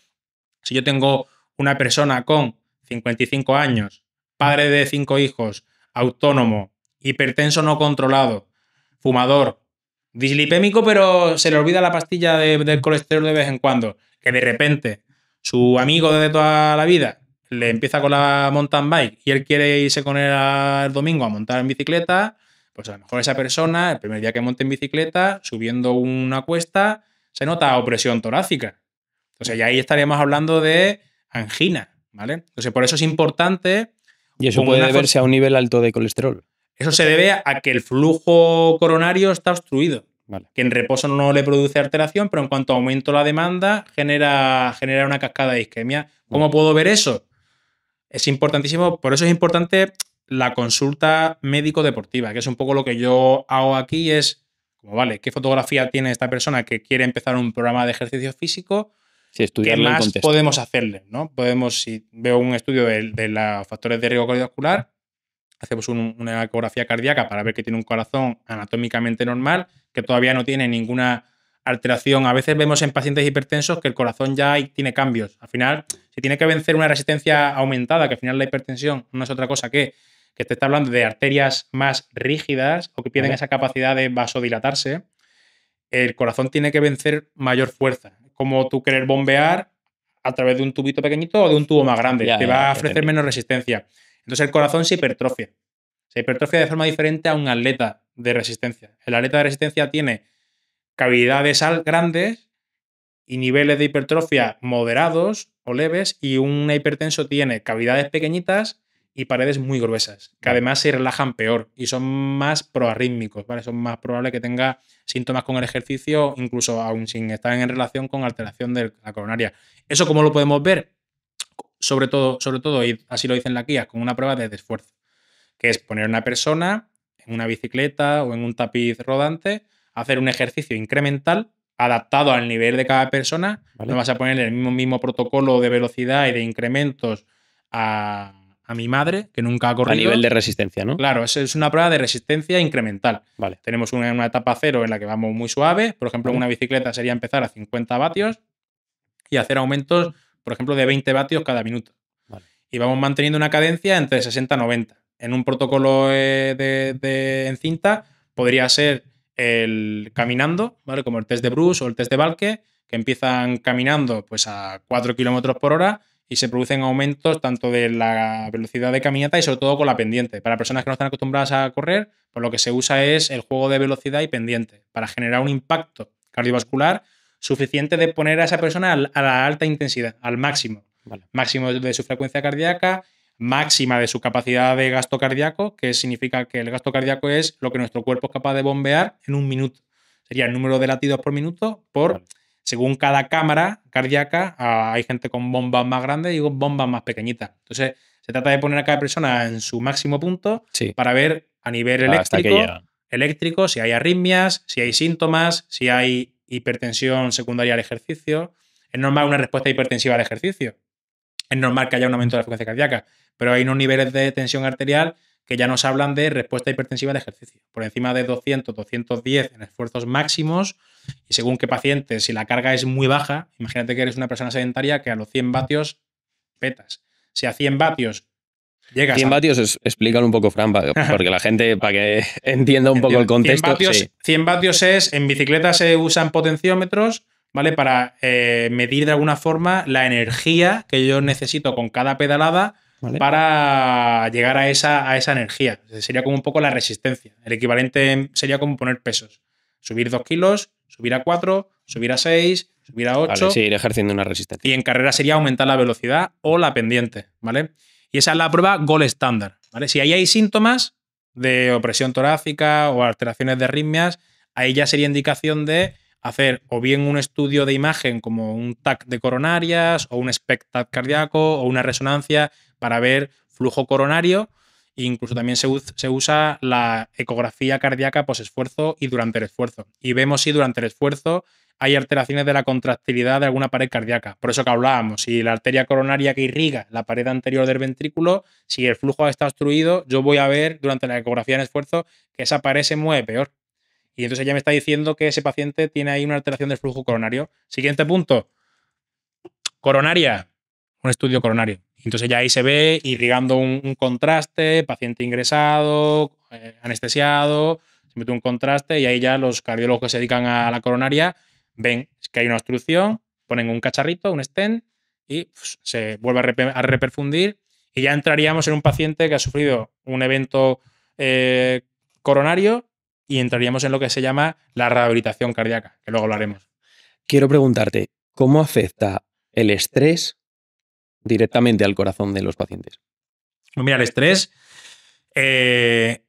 Si yo tengo una persona con 55 años, padre de 5 hijos, autónomo, hipertenso no controlado, fumador, dislipémico, pero se le olvida la pastilla del colesterol de vez en cuando, que de repente su amigo de toda la vida le empieza con la mountain bike y él quiere irse con él el domingo a montar en bicicleta, pues a lo mejor esa persona, el primer día que monte en bicicleta, subiendo una cuesta, se nota opresión torácica. Entonces ya ahí estaríamos hablando de angina, ¿vale? Entonces por eso es importante... ¿Y eso puede deberse a un nivel alto de colesterol? Eso se debe a que el flujo coronario está obstruido, que en reposo no le produce alteración, pero en cuanto aumenta la demanda genera una cascada de isquemia. ¿Cómo puedo ver eso? Es importantísimo, por eso es importante la consulta médico-deportiva, que es un poco lo que yo hago aquí, es como, vale, ¿qué fotografía tiene esta persona que quiere empezar un programa de ejercicio físico? Sí, ¿qué estudiarle el más contexto. podemos hacerle? ¿No? Si veo un estudio de los factores de riesgo cardiovascular, hacemos una ecografía cardíaca para ver que tiene un corazón anatómicamente normal, que todavía no tiene ninguna alteración. A veces vemos en pacientes hipertensos que el corazón ya tiene cambios. Al final, si tiene que vencer una resistencia aumentada, que al final la hipertensión no es otra cosa que te está hablando de arterias más rígidas o que pierden ¿Vale? esa capacidad de vasodilatarse, el corazón tiene que vencer mayor fuerza. Como tú querer bombear a través de un tubito pequeñito o de un tubo más grande. Ya, Te ya, va a ya te ofrecer entiendo. menos resistencia. Entonces el corazón se hipertrofia. Se hipertrofia de forma diferente a un atleta de resistencia. El atleta de resistencia tiene cavidades grandes y niveles de hipertrofia moderados o leves, y un hipertenso tiene cavidades pequeñitas y paredes muy gruesas, que Vale. además se relajan peor y son más proarrítmicos, ¿vale? Son más probables que tenga síntomas con el ejercicio, incluso aún sin estar en relación con alteración de la coronaria. ¿Eso cómo lo podemos ver? Sobre todo, y así lo dicen las guías, con una prueba de esfuerzo, que es poner a una persona en una bicicleta o en un tapiz rodante, hacer un ejercicio incremental adaptado al nivel de cada persona. No ¿Vale? vas a poner el mismo protocolo de velocidad y de incrementos a mi madre, que nunca ha A corrido. nivel de resistencia, ¿no? Claro, es una prueba de resistencia incremental. Vale. Tenemos una etapa cero en la que vamos muy suave. Por ejemplo, en ¿Vale? una bicicleta sería empezar a 50 vatios y hacer aumentos, por ejemplo, de 20 vatios cada minuto. Vale. Y vamos manteniendo una cadencia entre 60 y 90. En un protocolo en cinta podría ser el caminando, ¿vale? Como el test de Bruce o el test de Valke, que empiezan caminando pues, a 4 kilómetros por hora y se producen aumentos tanto de la velocidad de caminata y sobre todo con la pendiente. Para personas que no están acostumbradas a correr, pues lo que se usa es el juego de velocidad y pendiente para generar un impacto cardiovascular suficiente de poner a esa persona a la alta intensidad, al máximo. Vale. Máximo de su frecuencia cardíaca, máxima de su capacidad de gasto cardíaco, que significa que el gasto cardíaco es lo que nuestro cuerpo es capaz de bombear en un minuto. Sería el número de latidos por minuto por, Vale. según cada cámara cardíaca, hay gente con bombas más grandes y bombas más pequeñitas. Entonces, se trata de poner a cada persona en su máximo punto Sí. para ver a nivel Hasta que llega. eléctrico, si hay arritmias, si hay síntomas, si hay hipertensión secundaria al ejercicio. Es normal una respuesta hipertensiva al ejercicio. Es normal que haya un aumento de la frecuencia cardíaca, pero hay unos niveles de tensión arterial que ya nos hablan de respuesta hipertensiva al ejercicio. Por encima de 200, 210 en esfuerzos máximos, y según qué paciente, si la carga es muy baja, imagínate que eres una persona sedentaria que a los 100 vatios petas. Si a 100 vatios llegas 100 a... vatios, explícalo un poco, Fran, porque la gente, para que entienda un poco el contexto. 100 vatios, Sí. 100 vatios es, en bicicleta se usan potenciómetros, ¿vale? Para medir de alguna forma la energía que yo necesito con cada pedalada, ¿Vale? para llegar a esa energía. Sería como un poco la resistencia. El equivalente sería como poner pesos. Subir 2 kilos, subir a 4, subir a 6, subir a 8. Vale, sí, ir ejerciendo una resistencia. Y en carrera sería aumentar la velocidad o la pendiente, ¿vale? Y esa es la prueba gold estándar, ¿vale? Si ahí hay síntomas de opresión torácica o alteraciones de arritmias, ahí ya sería indicación de hacer o bien un estudio de imagen como un TAC de coronarias o un SPECT-TAC cardíaco o una resonancia para ver flujo coronario. E incluso también se usa la ecografía cardíaca posesfuerzo y durante el esfuerzo. Y vemos si durante el esfuerzo hay alteraciones de la contractilidad de alguna pared cardíaca. Por eso que hablábamos, si la arteria coronaria que irriga la pared anterior del ventrículo, si el flujo está obstruido, yo voy a ver durante la ecografía en esfuerzo que esa pared se mueve peor. Y entonces ya me está diciendo que ese paciente tiene ahí una alteración del flujo coronario. Siguiente punto. Coronaria. Un estudio coronario. Entonces ya ahí se ve irrigando un contraste, paciente ingresado, anestesiado, se mete un contraste y ahí ya los cardiólogos que se dedican a la coronaria ven que hay una obstrucción, ponen un cacharrito, un stent y se vuelve a reperfundir y ya entraríamos en un paciente que ha sufrido un evento coronario y entraríamos en lo que se llama la rehabilitación cardíaca, que luego hablaremos. Quiero preguntarte, ¿cómo afecta el estrés directamente al corazón de los pacientes? Pues mira, el estrés es,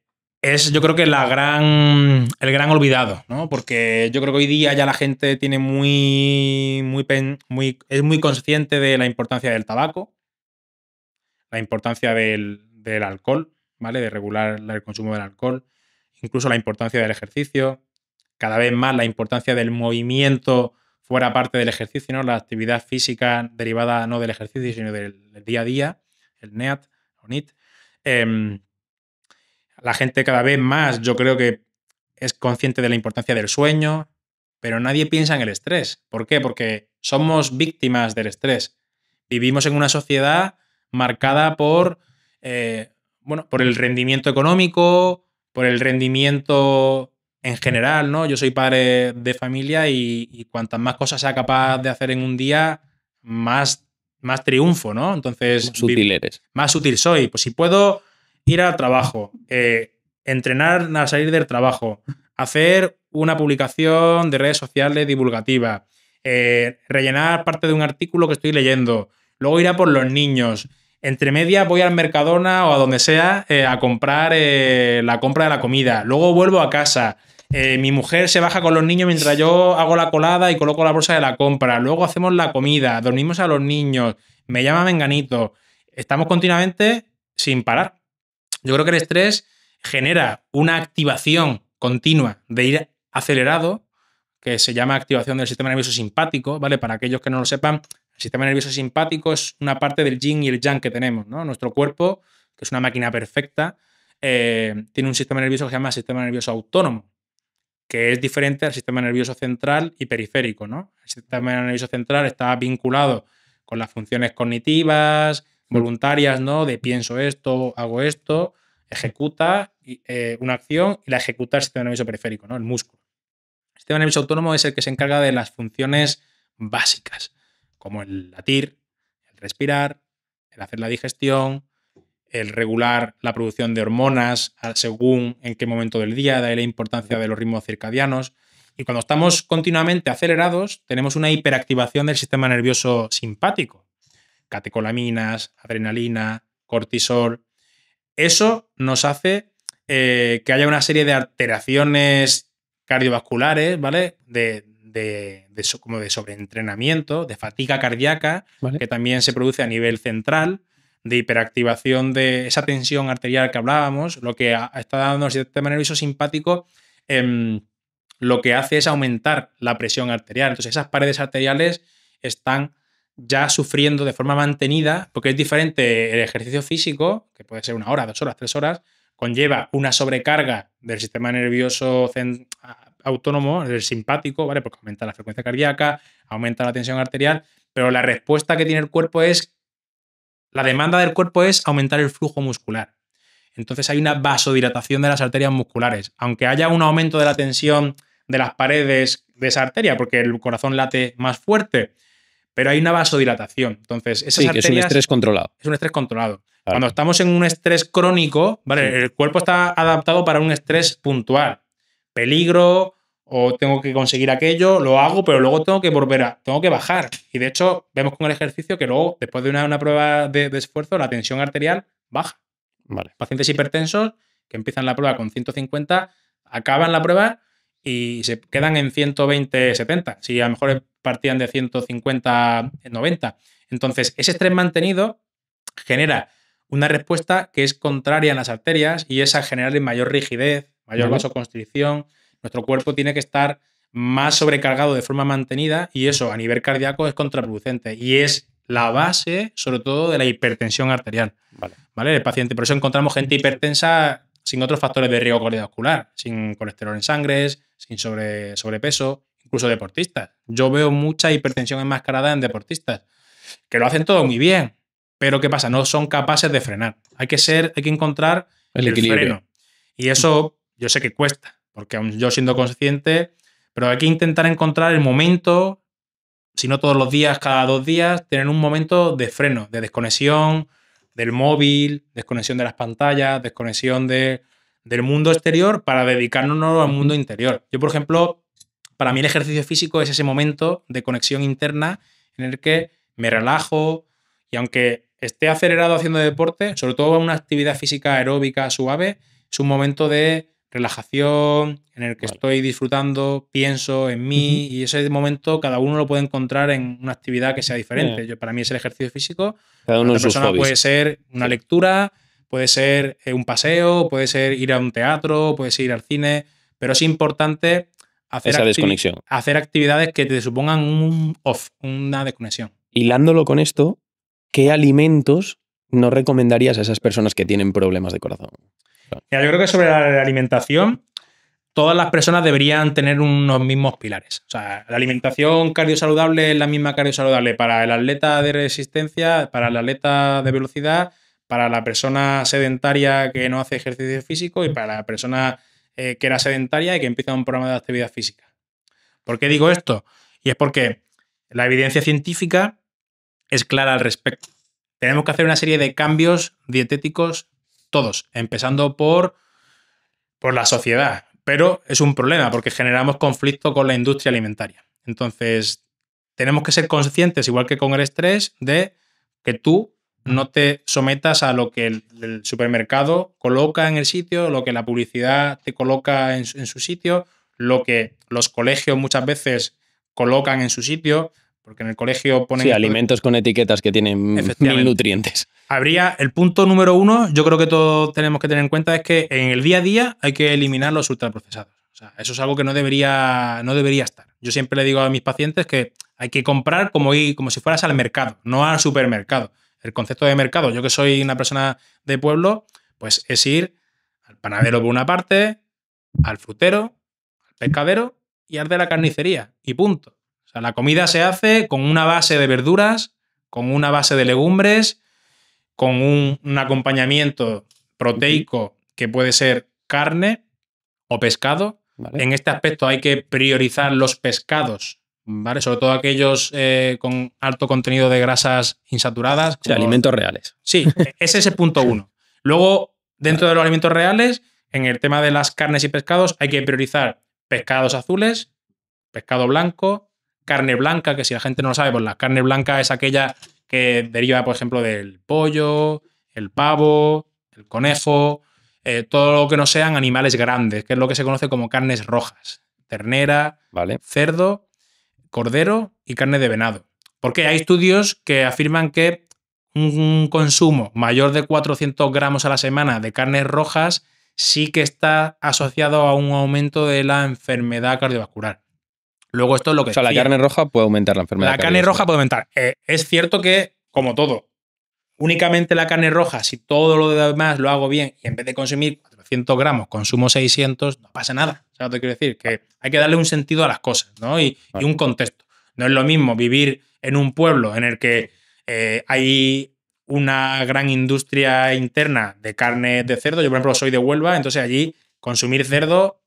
yo creo que el gran olvidado, ¿no? Porque yo creo que hoy día ya la gente tiene es muy consciente de la importancia del tabaco, la importancia del alcohol, ¿vale? De regular el consumo del alcohol, incluso la importancia del ejercicio, cada vez más la importancia del movimiento fuera parte del ejercicio, ¿no? La actividad física derivada no del ejercicio, sino del día a día, el NEAT o NEAT. La gente cada vez más, yo creo que es consciente de la importancia del sueño, pero nadie piensa en el estrés. ¿Por qué? Porque somos víctimas del estrés. Vivimos en una sociedad marcada por el rendimiento económico, por el rendimiento en general, ¿no? Yo soy padre de familia y cuantas más cosas sea capaz de hacer en un día, más triunfo, ¿no? Entonces, Más útil eres. más útil soy. Pues si puedo ir al trabajo, entrenar al salir del trabajo, hacer una publicación de redes sociales divulgativa, rellenar parte de un artículo que estoy leyendo, luego ir a por los niños. Entre medias voy al Mercadona o a donde sea a comprar la compra de la comida. Luego vuelvo a casa. Mi mujer se baja con los niños mientras yo hago la colada y coloco la bolsa de la compra. Luego hacemos la comida, dormimos a los niños, me llama Menganito. Estamos continuamente sin parar. Yo creo que el estrés genera una activación continua de ir acelerado, que se llama activación del sistema nervioso simpático, ¿vale? Para aquellos que no lo sepan, el sistema nervioso simpático es una parte del yin y el yang que tenemos, ¿no? Nuestro cuerpo, que es una máquina perfecta, tiene un sistema nervioso que se llama sistema nervioso autónomo, que es diferente al sistema nervioso central y periférico, ¿no? El sistema nervioso central está vinculado con las funciones cognitivas, voluntarias, ¿no? De pienso esto, hago esto, ejecuta una acción y la ejecuta el sistema nervioso periférico, ¿no? El músculo. El sistema nervioso autónomo es el que se encarga de las funciones básicas, como el latir, el respirar, el hacer la digestión, el regular la producción de hormonas según en qué momento del día, de ahí la importancia de los ritmos circadianos. Y cuando estamos continuamente acelerados, tenemos una hiperactivación del sistema nervioso simpático. Catecolaminas, adrenalina, cortisol. Eso nos hace que haya una serie de alteraciones cardiovasculares, ¿vale? Como de sobreentrenamiento, de fatiga cardíaca, ¿Vale? que también se produce a nivel central, de hiperactivación de esa tensión arterial que hablábamos, lo que está dando el sistema nervioso simpático, lo que hace es aumentar la presión arterial. Entonces esas paredes arteriales están ya sufriendo de forma mantenida, porque es diferente el ejercicio físico, que puede ser 1 hora, 2 horas, 3 horas, conlleva una sobrecarga del sistema nervioso autónomo, del simpático, ¿vale? Porque aumenta la frecuencia cardíaca, aumenta la tensión arterial, pero la respuesta que tiene el cuerpo la demanda del cuerpo es aumentar el flujo muscular. Entonces hay una vasodilatación de las arterias musculares. Aunque haya un aumento de la tensión de las paredes de esa arteria, porque el corazón late más fuerte, pero hay una vasodilatación. Entonces, esas arterias, que es un estrés controlado. Es un estrés controlado. Claro. Cuando estamos en un estrés crónico, ¿vale? Sí. El cuerpo está adaptado para un estrés puntual. Peligro, o tengo que conseguir aquello, lo hago, pero luego tengo que bajar. Y de hecho, vemos con el ejercicio que luego, después de una prueba de esfuerzo, la tensión arterial baja. Vale. Pacientes hipertensos que empiezan la prueba con 150, acaban la prueba y se quedan en 120-70. Si a lo mejor partían de 150-90. Entonces, ese estrés mantenido genera una respuesta que es contraria a las arterias y es a generar mayor rigidez, mayor vasoconstricción. Nuestro cuerpo tiene que estar más sobrecargado de forma mantenida y eso a nivel cardíaco es contraproducente y es la base, sobre todo, de la hipertensión arterial. ¿Vale? El paciente, por eso encontramos gente hipertensa sin otros factores de riesgo cardiovascular, sin colesterol en sangre, sin sobrepeso, incluso deportistas. Yo veo mucha hipertensión enmascarada en deportistas, que lo hacen todo muy bien, pero ¿qué pasa? No son capaces de frenar. Hay que encontrar el freno. Y eso yo sé que cuesta, porque aún yo siendo consciente, pero hay que intentar encontrar el momento, si no todos los días, cada 2 días, tener un momento de freno, de desconexión del móvil, desconexión de las pantallas, desconexión del mundo exterior para dedicarnos al mundo interior. Yo, por ejemplo, para mí el ejercicio físico es ese momento de conexión interna en el que me relajo y aunque esté acelerado haciendo deporte, sobre todo una actividad física aeróbica suave, es un momento de relajación en el que estoy disfrutando, pienso en mí y ese momento cada uno lo puede encontrar en una actividad que sea diferente. Para mí es el ejercicio físico. Cada uno para otra persona puede ser una lectura, puede ser un paseo, puede ser ir a un teatro, puede ser ir al cine, pero es importante esa desconexión. Hacer actividades que te supongan un off, una desconexión. Hilándolo con esto, ¿qué alimentos no recomendarías a esas personas que tienen problemas de corazón? Mira, yo creo que sobre la alimentación, todas las personas deberían tener unos mismos pilares. O sea, la alimentación cardiosaludable es la misma cardiosaludable para el atleta de resistencia, para el atleta de velocidad, para la persona sedentaria que no hace ejercicio físico y para la persona que era sedentaria y que empieza un programa de actividad física. ¿Por qué digo esto? Y es porque la evidencia científica es clara al respecto. Tenemos que hacer una serie de cambios dietéticos todos, empezando por la sociedad. Pero es un problema porque generamos conflicto con la industria alimentaria. Entonces, tenemos que ser conscientes, igual que con el estrés, de que tú no te sometas a lo que el supermercado coloca en el sitio, lo que la publicidad te coloca en su sitio, lo que los colegios muchas veces colocan en su sitio, porque en el colegio ponen... Sí, alimentos con etiquetas que tienen 1000 nutrientes. Habría el punto número 1, yo creo que todos tenemos que tener en cuenta, es que en el día a día hay que eliminar los ultraprocesados. O sea, eso es algo que no debería estar. Yo siempre le digo a mis pacientes que hay que comprar como si fueras al mercado, no al supermercado. El concepto de mercado, yo que soy una persona de pueblo, pues es ir al panadero por una parte, al frutero, al pescadero y al de la carnicería. Y punto. O sea, la comida se hace con una base de verduras, con una base de legumbres, con un acompañamiento proteico que puede ser carne o pescado. Vale. En este aspecto hay que priorizar los pescados, ¿vale? Sobre todo aquellos con alto contenido de grasas insaturadas. Sí, alimentos reales. Sí, ese es el punto 1. Luego, dentro de los alimentos reales, en el tema de las carnes y pescados, hay que priorizar pescados azules, pescado blanco, carne blanca, que si la gente no lo sabe, pues la carne blanca es aquella que deriva, por ejemplo, del pollo, el pavo, el conejo, todo lo que no sean animales grandes, que es lo que se conoce como carnes rojas. Ternera, vale, cerdo, cordero y carne de venado. Porque hay estudios que afirman que un consumo mayor de 400 gramos a la semana de carnes rojas sí que está asociado a un aumento de la enfermedad cardiovascular. Luego esto es lo que... O sea, la carne roja puede aumentar la enfermedad. La carne roja puede aumentar. Es cierto que, como todo, únicamente la carne roja, si todo lo demás lo hago bien y en vez de consumir 400 gramos consumo 600, no pasa nada. O sea, te quiero decir que hay que darle un sentido a las cosas, ¿no? Y un contexto. No es lo mismo vivir en un pueblo en el que hay una gran industria interna de carne de cerdo. Yo, por ejemplo, soy de Huelva, entonces allí consumir cerdo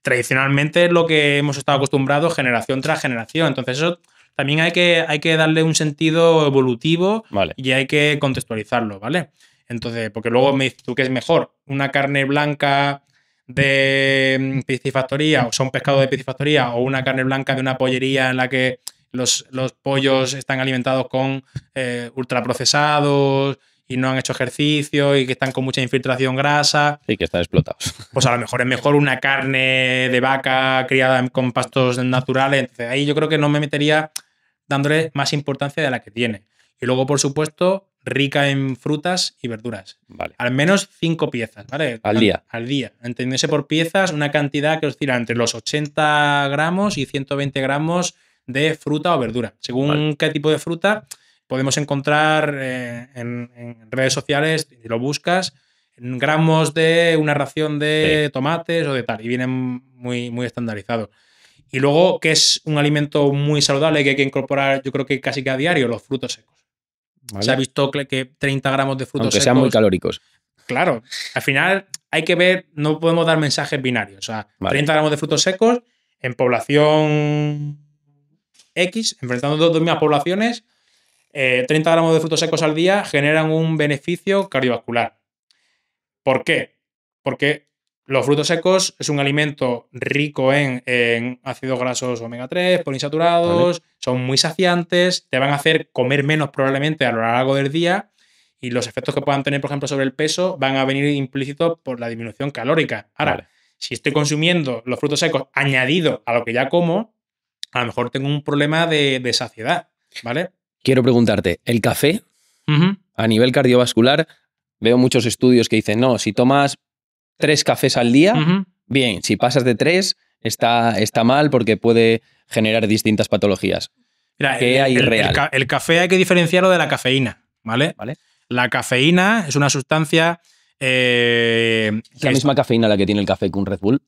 tradicionalmente es lo que hemos estado acostumbrados generación tras generación. Entonces eso también hay que darle un sentido evolutivo, vale, y hay que contextualizarlo, ¿vale? Entonces, porque luego me dices tú que es mejor una carne blanca de piscifactoría, o sea, un pescado de piscifactoría, o una carne blanca de una pollería en la que los pollos están alimentados con ultraprocesados y no han hecho ejercicio y que están con mucha infiltración grasa. Sí, que están explotados. Pues a lo mejor es mejor una carne de vaca criada con pastos naturales. Entonces ahí yo creo que no me metería dándole más importancia de la que tiene. Y luego, por supuesto, rica en frutas y verduras. Vale. Al menos 5 piezas, ¿vale? Al día. Al día. Entendiéndose por piezas una cantidad que oscila entre los 80 gramos y 120 gramos de fruta o verdura. Según qué tipo de fruta, podemos encontrar en redes sociales, si lo buscas, en gramos de una ración de tomates o de tal. Y vienen muy, muy estandarizados. Y luego, que es un alimento muy saludable que hay que incorporar, yo creo que casi que a diario, los frutos secos. Vale. Se ha visto que 30 gramos de frutos secos... Aunque sean muy calóricos. Claro. Al final hay que ver, no podemos dar mensajes binarios. O sea, 30 gramos de frutos secos en población X, enfrentando dos mismas poblaciones, 30 gramos de frutos secos al día generan un beneficio cardiovascular. ¿Por qué? Porque los frutos secos es un alimento rico en ácidos grasos omega 3, poliinsaturados, vale, son muy saciantes, te van a hacer comer menos probablemente a lo largo del día y los efectos que puedan tener, por ejemplo, sobre el peso van a venir implícitos por la disminución calórica. Ahora, vale, si estoy consumiendo los frutos secos añadido a lo que ya como, a lo mejor tengo un problema de saciedad, ¿vale? Quiero preguntarte, ¿el café a nivel cardiovascular? Veo muchos estudios que dicen, no, si tomas 3 cafés al día, bien, si pasas de 3, está mal porque puede generar distintas patologías. Mira, ¿Qué hay real? El café hay que diferenciarlo de la cafeína, ¿vale? ¿Vale? La cafeína es una sustancia... ¿Es la misma cafeína la que tiene el café que un Red Bull?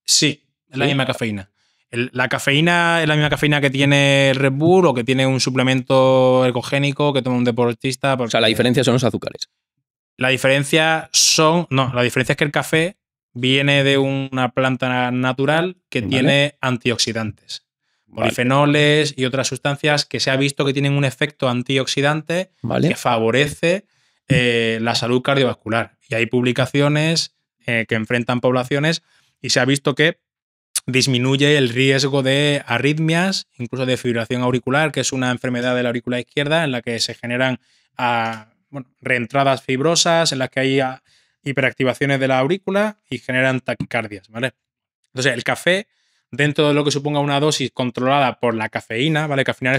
Sí, es la ¿Sí? misma cafeína. La cafeína es la misma cafeína que tiene el Red Bull o que tiene un suplemento ergogénico que toma un deportista. O sea, la diferencia son los azúcares. La diferencia son... No, la diferencia es que el café viene de una planta natural que Vale. tiene antioxidantes. Polifenoles y otras sustancias que se ha visto que tienen un efecto antioxidante Vale. que favorece la salud cardiovascular. Y hay publicaciones que enfrentan poblaciones y se ha visto que disminuye el riesgo de arritmias, incluso de fibrilación auricular, que es una enfermedad de la aurícula izquierda en la que se generan reentradas fibrosas, en las que hay hiperactivaciones de la aurícula y generan taquicardias, ¿vale? Entonces, el café, dentro de lo que suponga una dosis controlada por la cafeína, ¿vale? Que al final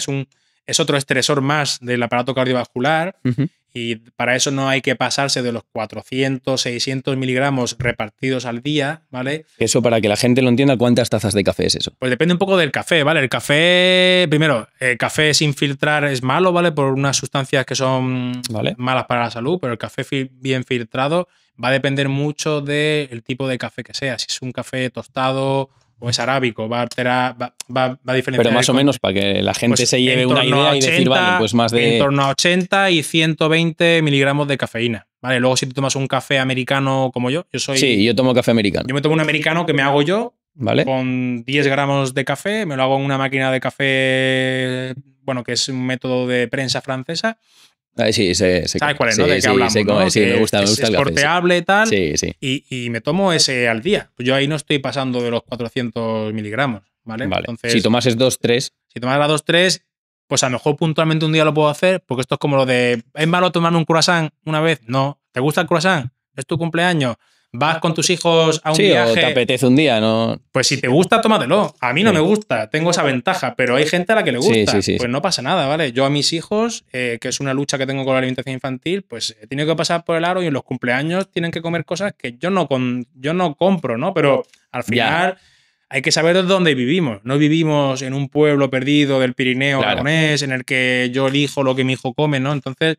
es otro estresor más del aparato cardiovascular. Uh-huh. Y para eso no hay que pasarse de los 400, 600 miligramos repartidos al día, ¿vale? Eso, para que la gente lo entienda, ¿cuántas tazas de café es eso? Pues depende un poco del café, ¿vale? El café, primero, el café sin filtrar es malo, ¿vale? Por unas sustancias que son malas para la salud, pero el café bien filtrado va a depender mucho del tipo de café que sea. Si es un café tostado o es arábico, va a diferenciar. Pero más o menos para que la gente pues se lleve una idea y decir, vale, pues más de... En torno a 80 y 120 miligramos de cafeína, ¿vale? Luego si tú tomas un café americano como yo soy... Sí, yo tomo café americano. Yo me tomo un americano que me hago yo, ¿vale? Con 10 gramos de café, me lo hago en una máquina de café, bueno, que es un método de prensa francesa. Sí, ¿Sabes cuál es, no? De qué hablamos, ¿no? Sí, me gusta el café. Es porteable y tal. Sí, sí. Y me tomo ese al día. Pues yo ahí no estoy pasando de los 400 miligramos, ¿vale? Entonces, si tomases 2-3... Si tomas 2-3, pues a lo mejor puntualmente un día lo puedo hacer, porque esto es como lo de, ¿es malo tomar un croissant una vez? No. ¿Te gusta el croissant? ¿Es tu cumpleaños? ¿Vas con tus hijos a un viaje? O te apetece un día, ¿no? Pues si te gusta, tómatelo. A mí no me gusta, tengo esa ventaja, pero hay gente a la que le gusta. Sí. Pues no pasa nada, ¿vale? Yo a mis hijos, que es una lucha que tengo con la alimentación infantil, pues he tenido que pasar por el aro y en los cumpleaños tienen que comer cosas que yo no compro, ¿no? Pero al final... Hay que saber dónde vivimos. No vivimos en un pueblo perdido del Pirineo aragonés en el que yo elijo lo que mi hijo come, ¿no? Entonces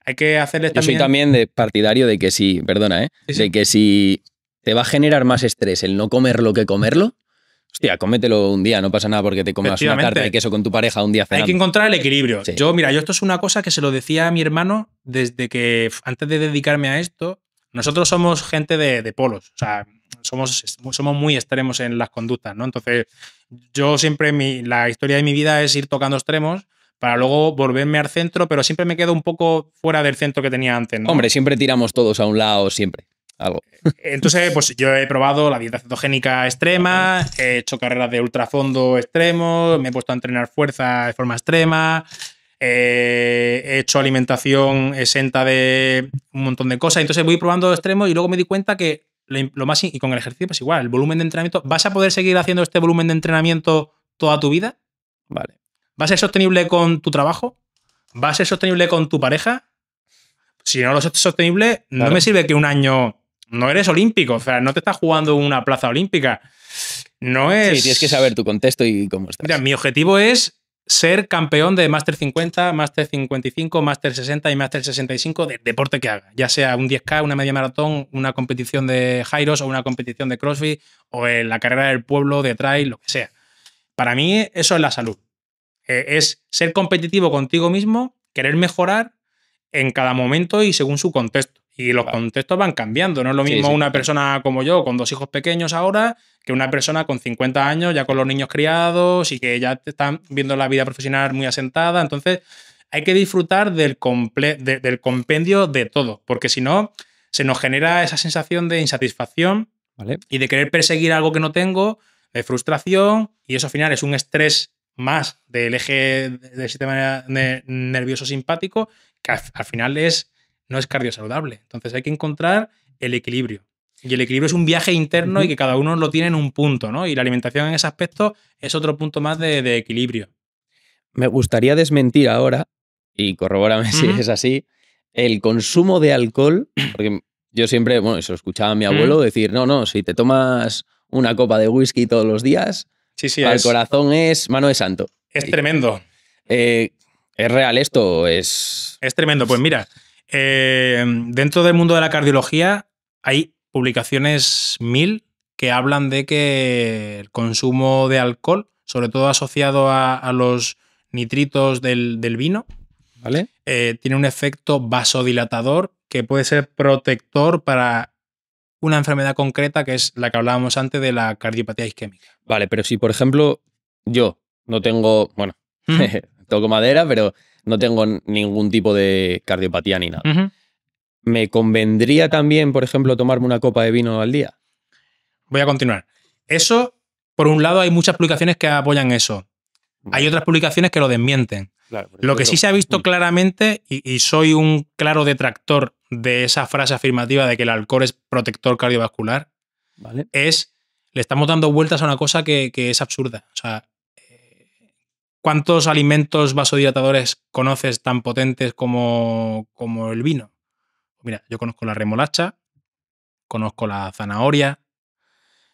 hay que hacerles también... Yo soy también partidario de que si, perdona, de que si te va a generar más estrés el no comerlo que comerlo, hostia, cómetelo un día, no pasa nada porque te comas una tarta de queso con tu pareja un día cenando. Hay que encontrar el equilibrio. Sí. Yo esto es una cosa que se lo decía a mi hermano desde que, antes de dedicarme a esto, nosotros somos gente de polos, o sea... Somos muy extremos en las conductas, ¿no? Entonces, yo siempre, la historia de mi vida es ir tocando extremos para luego volverme al centro, pero siempre me quedo un poco fuera del centro que tenía antes, ¿no? Hombre, siempre tiramos todos a un lado, siempre. Algo. Entonces, pues yo he probado la dieta cetogénica extrema, he hecho carreras de ultrafondo extremos, me he puesto a entrenar fuerza de forma extrema, he hecho alimentación exenta de un montón de cosas. Entonces voy probando extremos y luego me di cuenta que lo más, y con el ejercicio pues igual, el volumen de entrenamiento, ¿vas a poder seguir haciendo este volumen de entrenamiento toda tu vida? Vale. ¿Va a ser sostenible con tu trabajo? ¿Va a ser sostenible con tu pareja? Si no lo es sostenible, claro. No me sirve que un año no eres olímpico, o sea, no te estás jugando una plaza olímpica. No es... Sí, tienes que saber tu contexto y cómo estás. Mira, mi objetivo es ser campeón de Máster 50, Máster 55, Máster 60 y Máster 65 del deporte que haga. Ya sea un 10K, una media maratón, una competición de gyros o una competición de CrossFit o en la carrera del pueblo, de trail, lo que sea. Para mí eso es la salud. Es ser competitivo contigo mismo, querer mejorar en cada momento y según su contexto. Y los contextos van cambiando. No es lo mismo una persona como yo, con 2 hijos pequeños ahora, que una persona con 50 años, ya con los niños criados y que ya te están viendo la vida profesional muy asentada. Entonces, hay que disfrutar del compendio de todo, porque si no, se nos genera esa sensación de insatisfacción y de querer perseguir algo que no tengo, de frustración, y eso al final es un estrés más del eje del sistema nervioso simpático, que al final no es cardiosaludable. Entonces hay que encontrar el equilibrio. Y el equilibrio es un viaje interno y que cada uno lo tiene en un punto, ¿no? Y la alimentación en ese aspecto es otro punto más de equilibrio. Me gustaría desmentir ahora, y corrobórame si es así, el consumo de alcohol, porque yo siempre, bueno, eso escuchaba a mi abuelo decir, no, si te tomas una copa de whisky todos los días, Sí, sí, al corazón es mano de santo. es tremendo. ¿Es real esto? Es tremendo. Pues mira, dentro del mundo de la cardiología hay publicaciones 1000 que hablan de que el consumo de alcohol, sobre todo asociado a los nitritos del vino, ¿Vale? Tiene un efecto vasodilatador que puede ser protector para una enfermedad concreta, que es la que hablábamos antes de la cardiopatía isquémica. Vale, pero si, por ejemplo, yo no tengo, bueno, toco madera, pero no tengo ningún tipo de cardiopatía ni nada. ¿Me convendría también, por ejemplo, tomarme una copa de vino al día? Voy a continuar. Eso, por un lado, hay muchas publicaciones que apoyan eso. Hay otras publicaciones que lo desmienten. Claro, Lo que sí se ha visto claramente, y soy un claro detractor de esa frase afirmativa de que el alcohol es protector cardiovascular, ¿vale? Le estamos dando vueltas a una cosa que es absurda. O sea, ¿cuántos alimentos vasodilatadores conoces tan potentes como el vino? Mira, yo conozco la remolacha, conozco la zanahoria,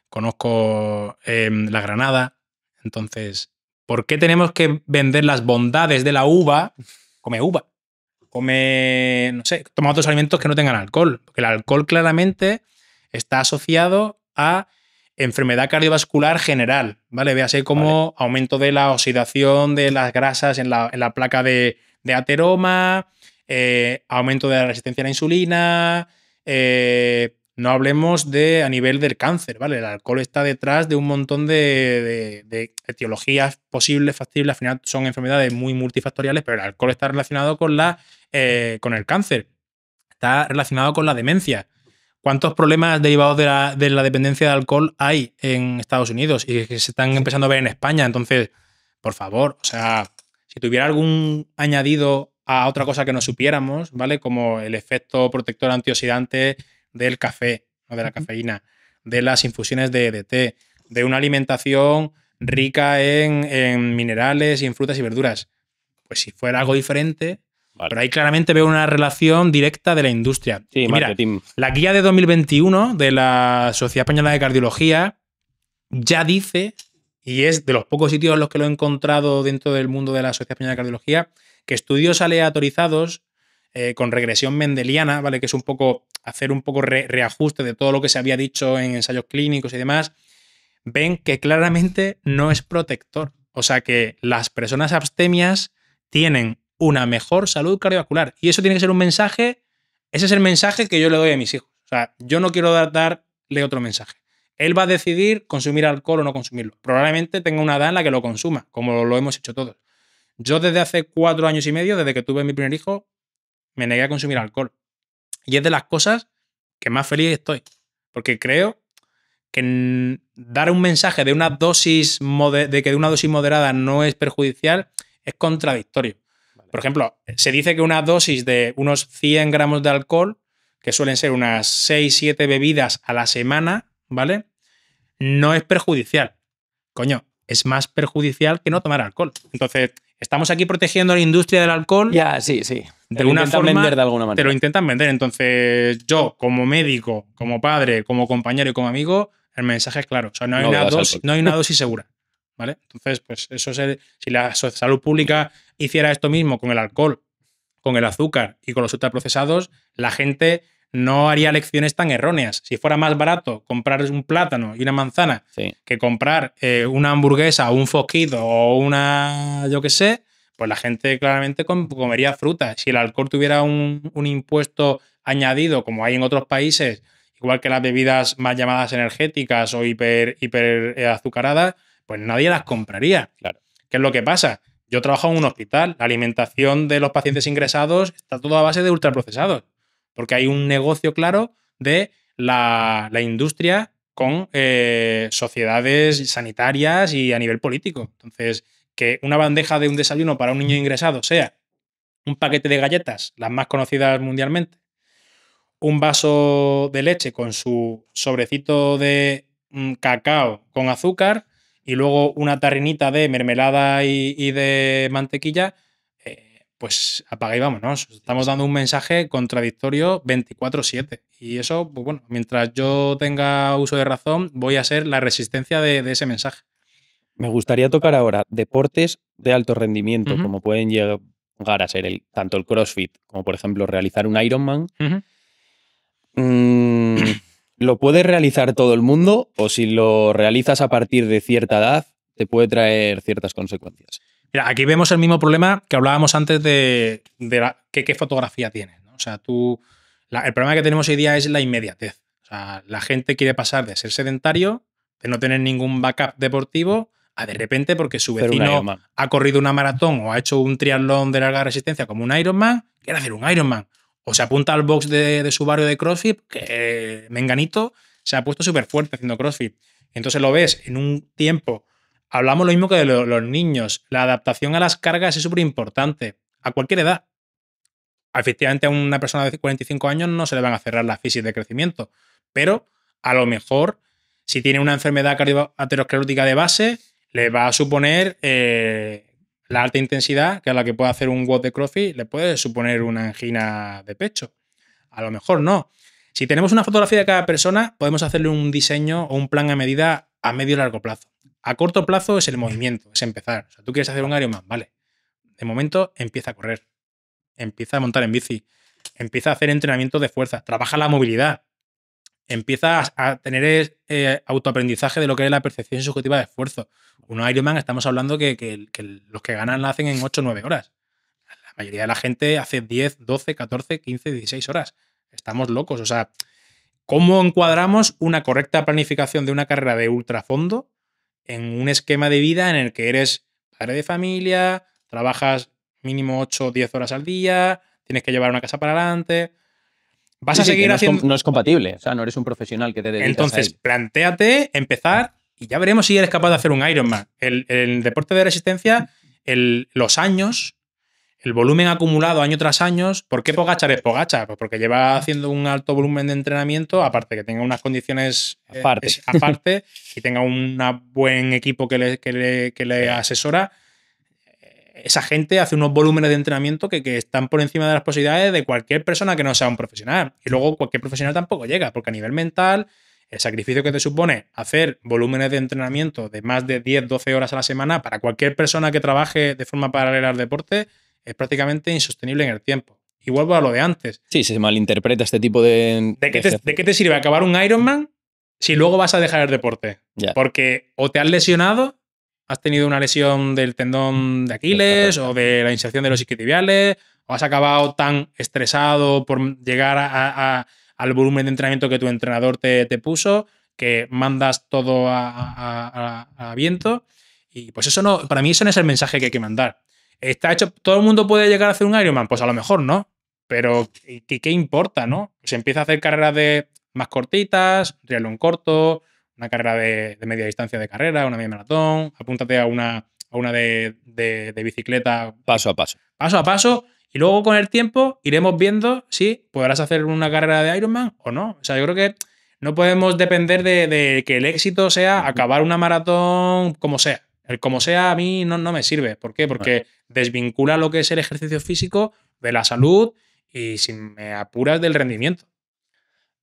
conozco la granada. Entonces, ¿por qué tenemos que vender las bondades de la uva? Come uva. Come, no sé, toma otros alimentos que no tengan alcohol. Porque el alcohol claramente está asociado a enfermedad cardiovascular general, ¿vale? Véase como aumento de la oxidación de las grasas en la placa de ateroma, aumento de la resistencia a la insulina, no hablemos de a nivel del cáncer, ¿vale? El alcohol está detrás de un montón de etiologías posibles, factibles. Al final son enfermedades muy multifactoriales, pero el alcohol está relacionado con el cáncer. Está relacionado con la demencia. ¿Cuántos problemas derivados de la dependencia de alcohol hay en Estados Unidos y que se están empezando a ver en España? Entonces, por favor, o sea, si tuviera algún añadido a otra cosa que no supiéramos, ¿vale? Como el efecto protector antioxidante del café, o de la cafeína, de las infusiones de té, de una alimentación rica en minerales y en frutas y verduras. Pues si fuera algo diferente, pero ahí claramente veo una relación directa de la industria. Sí, y mira, marketing. la guía de 2021 de la Sociedad Española de Cardiología ya dice, y es de los pocos sitios en los que lo he encontrado dentro del mundo de la Sociedad Española de Cardiología, que estudios aleatorizados con regresión mendeliana, ¿vale? Que es un poco hacer un poco reajuste de todo lo que se había dicho en ensayos clínicos y demás, ven que claramente no es protector. O sea que las personas abstemias tienen una mejor salud cardiovascular. Y eso tiene que ser un mensaje, ese es el mensaje que yo le doy a mis hijos. O sea, yo no quiero darle otro mensaje. Él va a decidir consumir alcohol o no consumirlo. Probablemente tenga una edad en la que lo consuma, como lo hemos hecho todos. Yo desde hace 4 años y medio, desde que tuve mi primer hijo, me negué a consumir alcohol. Y es de las cosas que más feliz estoy. Porque creo que dar un mensaje de una dosis moderada no es perjudicial es contradictorio. Por ejemplo, se dice que una dosis de unos 100 gramos de alcohol, que suelen ser unas 6-7 bebidas a la semana, ¿vale? No es perjudicial. Coño, es más perjudicial que no tomar alcohol. Entonces, estamos aquí protegiendo a la industria del alcohol. Ya, sí. De una forma, vender de alguna manera. te lo intentan vender. Entonces, yo, como médico, como padre, como compañero y como amigo, el mensaje es claro. O sea, no hay una dosis segura. ¿Vale? Entonces, pues eso si la salud pública hiciera esto mismo con el alcohol, con el azúcar y con los ultraprocesados, la gente no haría elecciones tan erróneas. Si fuera más barato comprar un plátano y una manzana que comprar una hamburguesa o un foquito o una, yo qué sé, pues la gente claramente comería fruta. Si el alcohol tuviera un impuesto añadido, como hay en otros países, igual que las bebidas más llamadas energéticas o hiper azucaradas, pues nadie las compraría. Claro. ¿Qué es lo que pasa? Yo trabajo en un hospital. La alimentación de los pacientes ingresados está todo a base de ultraprocesados. Porque hay un negocio claro de la industria con sociedades sanitarias y a nivel político. Entonces, que una bandeja de un desayuno para un niño ingresado sea un paquete de galletas, las más conocidas mundialmente, un vaso de leche con su sobrecito de cacao con azúcar y luego una tarrinita de mermelada y de mantequilla, pues apaga y vámonos. Estamos dando un mensaje contradictorio 24/7. Y eso, pues bueno, mientras yo tenga uso de razón, voy a ser la resistencia de ese mensaje. Me gustaría tocar ahora deportes de alto rendimiento, Ujú, como pueden llegar a ser tanto el CrossFit como, por ejemplo, realizar un Ironman. ujú. Mm, ¿Lo puede realizar todo el mundo o si lo realizas a partir de cierta edad te puede traer ciertas consecuencias? Mira, aquí vemos el mismo problema que hablábamos antes de qué fotografía tienes, ¿no? O sea, el problema que tenemos hoy día es la inmediatez. O sea, la gente quiere pasar de ser sedentario, de no tener ningún backup deportivo, a de repente, porque su Hacer un vecino Ironman. ha corrido una maratón o ha hecho un triatlón de larga resistencia como un Ironman, quiere hacer un Ironman. O se apunta al box de su barrio de CrossFit, que Menganito se ha puesto súper fuerte haciendo CrossFit. Entonces lo ves en un tiempo. Hablamos lo mismo que de los niños. La adaptación a las cargas es súper importante. A cualquier edad. Efectivamente, a una persona de 45 años no se le van a cerrar las fisis de crecimiento. Pero a lo mejor, si tiene una enfermedad aterosclerótica de base, le va a suponer la alta intensidad, que es la que puede hacer un WOD de CrossFit, le puede suponer una angina de pecho. A lo mejor no. Si tenemos una fotografía de cada persona, podemos hacerle un diseño o un plan a medida a medio y largo plazo. A corto plazo es el movimiento, es empezar. O sea, tú quieres hacer un Ironman, vale. De momento empieza a correr, empieza a montar en bici, empieza a hacer entrenamiento de fuerza, trabaja la movilidad, empieza a tener autoaprendizaje de lo que es la percepción subjetiva de esfuerzo. Un Ironman estamos hablando que los que ganan la hacen en 8 o 9 horas. La mayoría de la gente hace 10, 12, 14, 15, 16 horas. Estamos locos. O sea, ¿cómo encuadramos una correcta planificación de una carrera de ultrafondo en un esquema de vida en el que eres padre de familia, trabajas mínimo 8 o 10 horas al día, tienes que llevar una casa para adelante? Vas Sí, a sí, que seguir haciendo. no es compatible. O sea, no eres un profesional que te dedicas a Entonces, ello. plantéate empezar y ya veremos si eres capaz de hacer un Ironman. El deporte de resistencia, los años, el volumen acumulado año tras año. ¿Por qué Pogačar es Pogačar? Pues porque lleva haciendo un alto volumen de entrenamiento, aparte que tenga unas condiciones aparte y tenga un buen equipo que le asesora. Esa gente hace unos volúmenes de entrenamiento que están por encima de las posibilidades de cualquier persona que no sea un profesional. Y luego cualquier profesional tampoco llega, porque a nivel mental, el sacrificio que te supone hacer volúmenes de entrenamiento de más de 10, 12 horas a la semana para cualquier persona que trabaje de forma paralela al deporte es prácticamente insostenible en el tiempo. Y vuelvo a lo de antes. Sí, se malinterpreta este tipo de ¿De qué te sirve acabar un Ironman si luego vas a dejar el deporte? Ya. Porque o te has lesionado, has tenido una lesión del tendón de Aquiles o de la inserción de los isquiotibiales, o has acabado tan estresado por llegar al volumen de entrenamiento que tu entrenador te puso que mandas todo a viento. Y pues eso no, para mí eso no es el mensaje que hay que mandar. ¿Está hecho? ¿Todo el mundo puede llegar a hacer un Ironman? Pues a lo mejor no. Pero ¿qué importa, no? Se empieza a hacer carreras más cortitas, triatlón corto, una carrera de media distancia de carrera, una media maratón, apúntate a una de bicicleta Paso a paso. paso a paso, y luego con el tiempo iremos viendo si podrás hacer una carrera de Ironman o no. O sea, yo creo que no podemos depender de que el éxito sea acabar una maratón como sea. El como sea a mí no me sirve. ¿Por qué? Porque desvincula lo que es el ejercicio físico de la salud y, si me apuras, del rendimiento.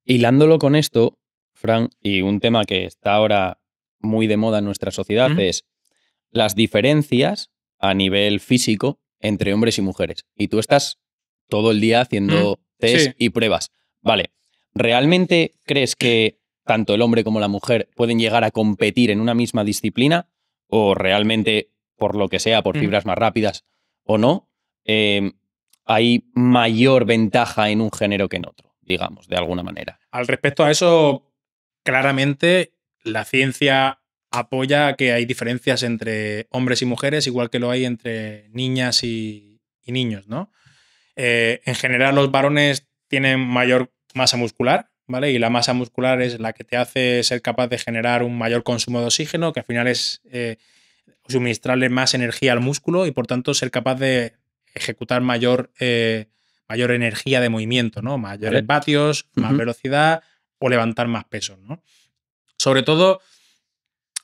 Hilándolo con esto, Fran, y un tema que está ahora muy de moda en nuestra sociedad es las diferencias a nivel físico entre hombres y mujeres. Y tú estás todo el día haciendo test Sí. y pruebas. Vale, ¿realmente crees que tanto el hombre como la mujer pueden llegar a competir en una misma disciplina? ¿O realmente, por lo que sea, por fibras más rápidas o no, hay mayor ventaja en un género que en otro, digamos, de alguna manera? Al respecto a eso, claramente la ciencia apoya que hay diferencias entre hombres y mujeres, igual que lo hay entre niñas y niños, ¿no? En general, los varones tienen mayor masa muscular, ¿vale? Y la masa muscular es la que te hace ser capaz de generar un mayor consumo de oxígeno, que al final es suministrarle más energía al músculo y, por tanto, ser capaz de ejecutar mayor energía de movimiento, ¿no? Mayores vatios, más velocidad o levantar más peso, ¿no? Sobre todo,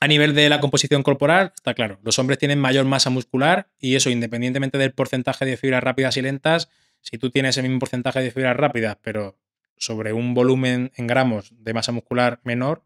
A nivel de la composición corporal, está claro, los hombres tienen mayor masa muscular y eso independientemente del porcentaje de fibras rápidas y lentas, si tú tienes el mismo porcentaje de fibras rápidas, pero sobre un volumen en gramos de masa muscular menor,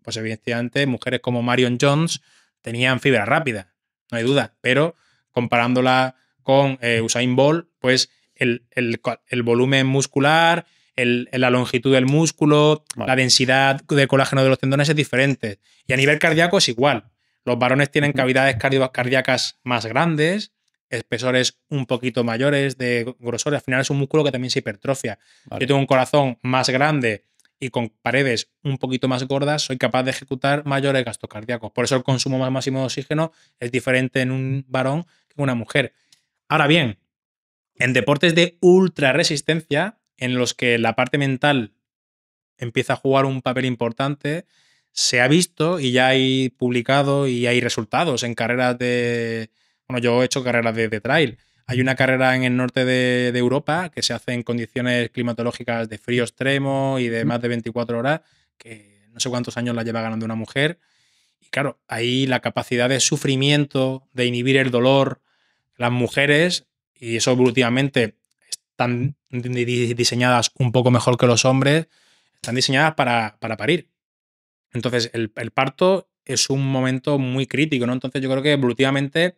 pues evidentemente mujeres como Marion Jones tenían fibra rápida, no hay duda, pero comparándola con Usain Bolt, pues el volumen muscular, la longitud del músculo, la densidad de colágeno de los tendones es diferente. Y a nivel cardíaco es igual. Los varones tienen cavidades cardíacas más grandes, espesores un poquito mayores de grosor. Al final es un músculo que también se hipertrofia. Vale. Yo tengo un corazón más grande y con paredes un poquito más gordas, soy capaz de ejecutar mayores gastos cardíacos. Por eso el consumo más máximo de oxígeno es diferente en un varón que en una mujer. Ahora bien, en deportes de ultra resistencia, en los que la parte mental empieza a jugar un papel importante, se ha visto y ya hay publicado y hay resultados en carreras de... Bueno, yo he hecho carreras de trail. Hay una carrera en el norte de Europa que se hace en condiciones climatológicas de frío extremo y de más de 24 horas, que no sé cuántos años la lleva ganando una mujer. Y claro, ahí la capacidad de sufrimiento, de inhibir el dolor, las mujeres, y eso evolutivamente están diseñadas un poco mejor que los hombres, están diseñadas para parir. Entonces, el parto es un momento muy crítico, ¿no? Entonces, yo creo que evolutivamente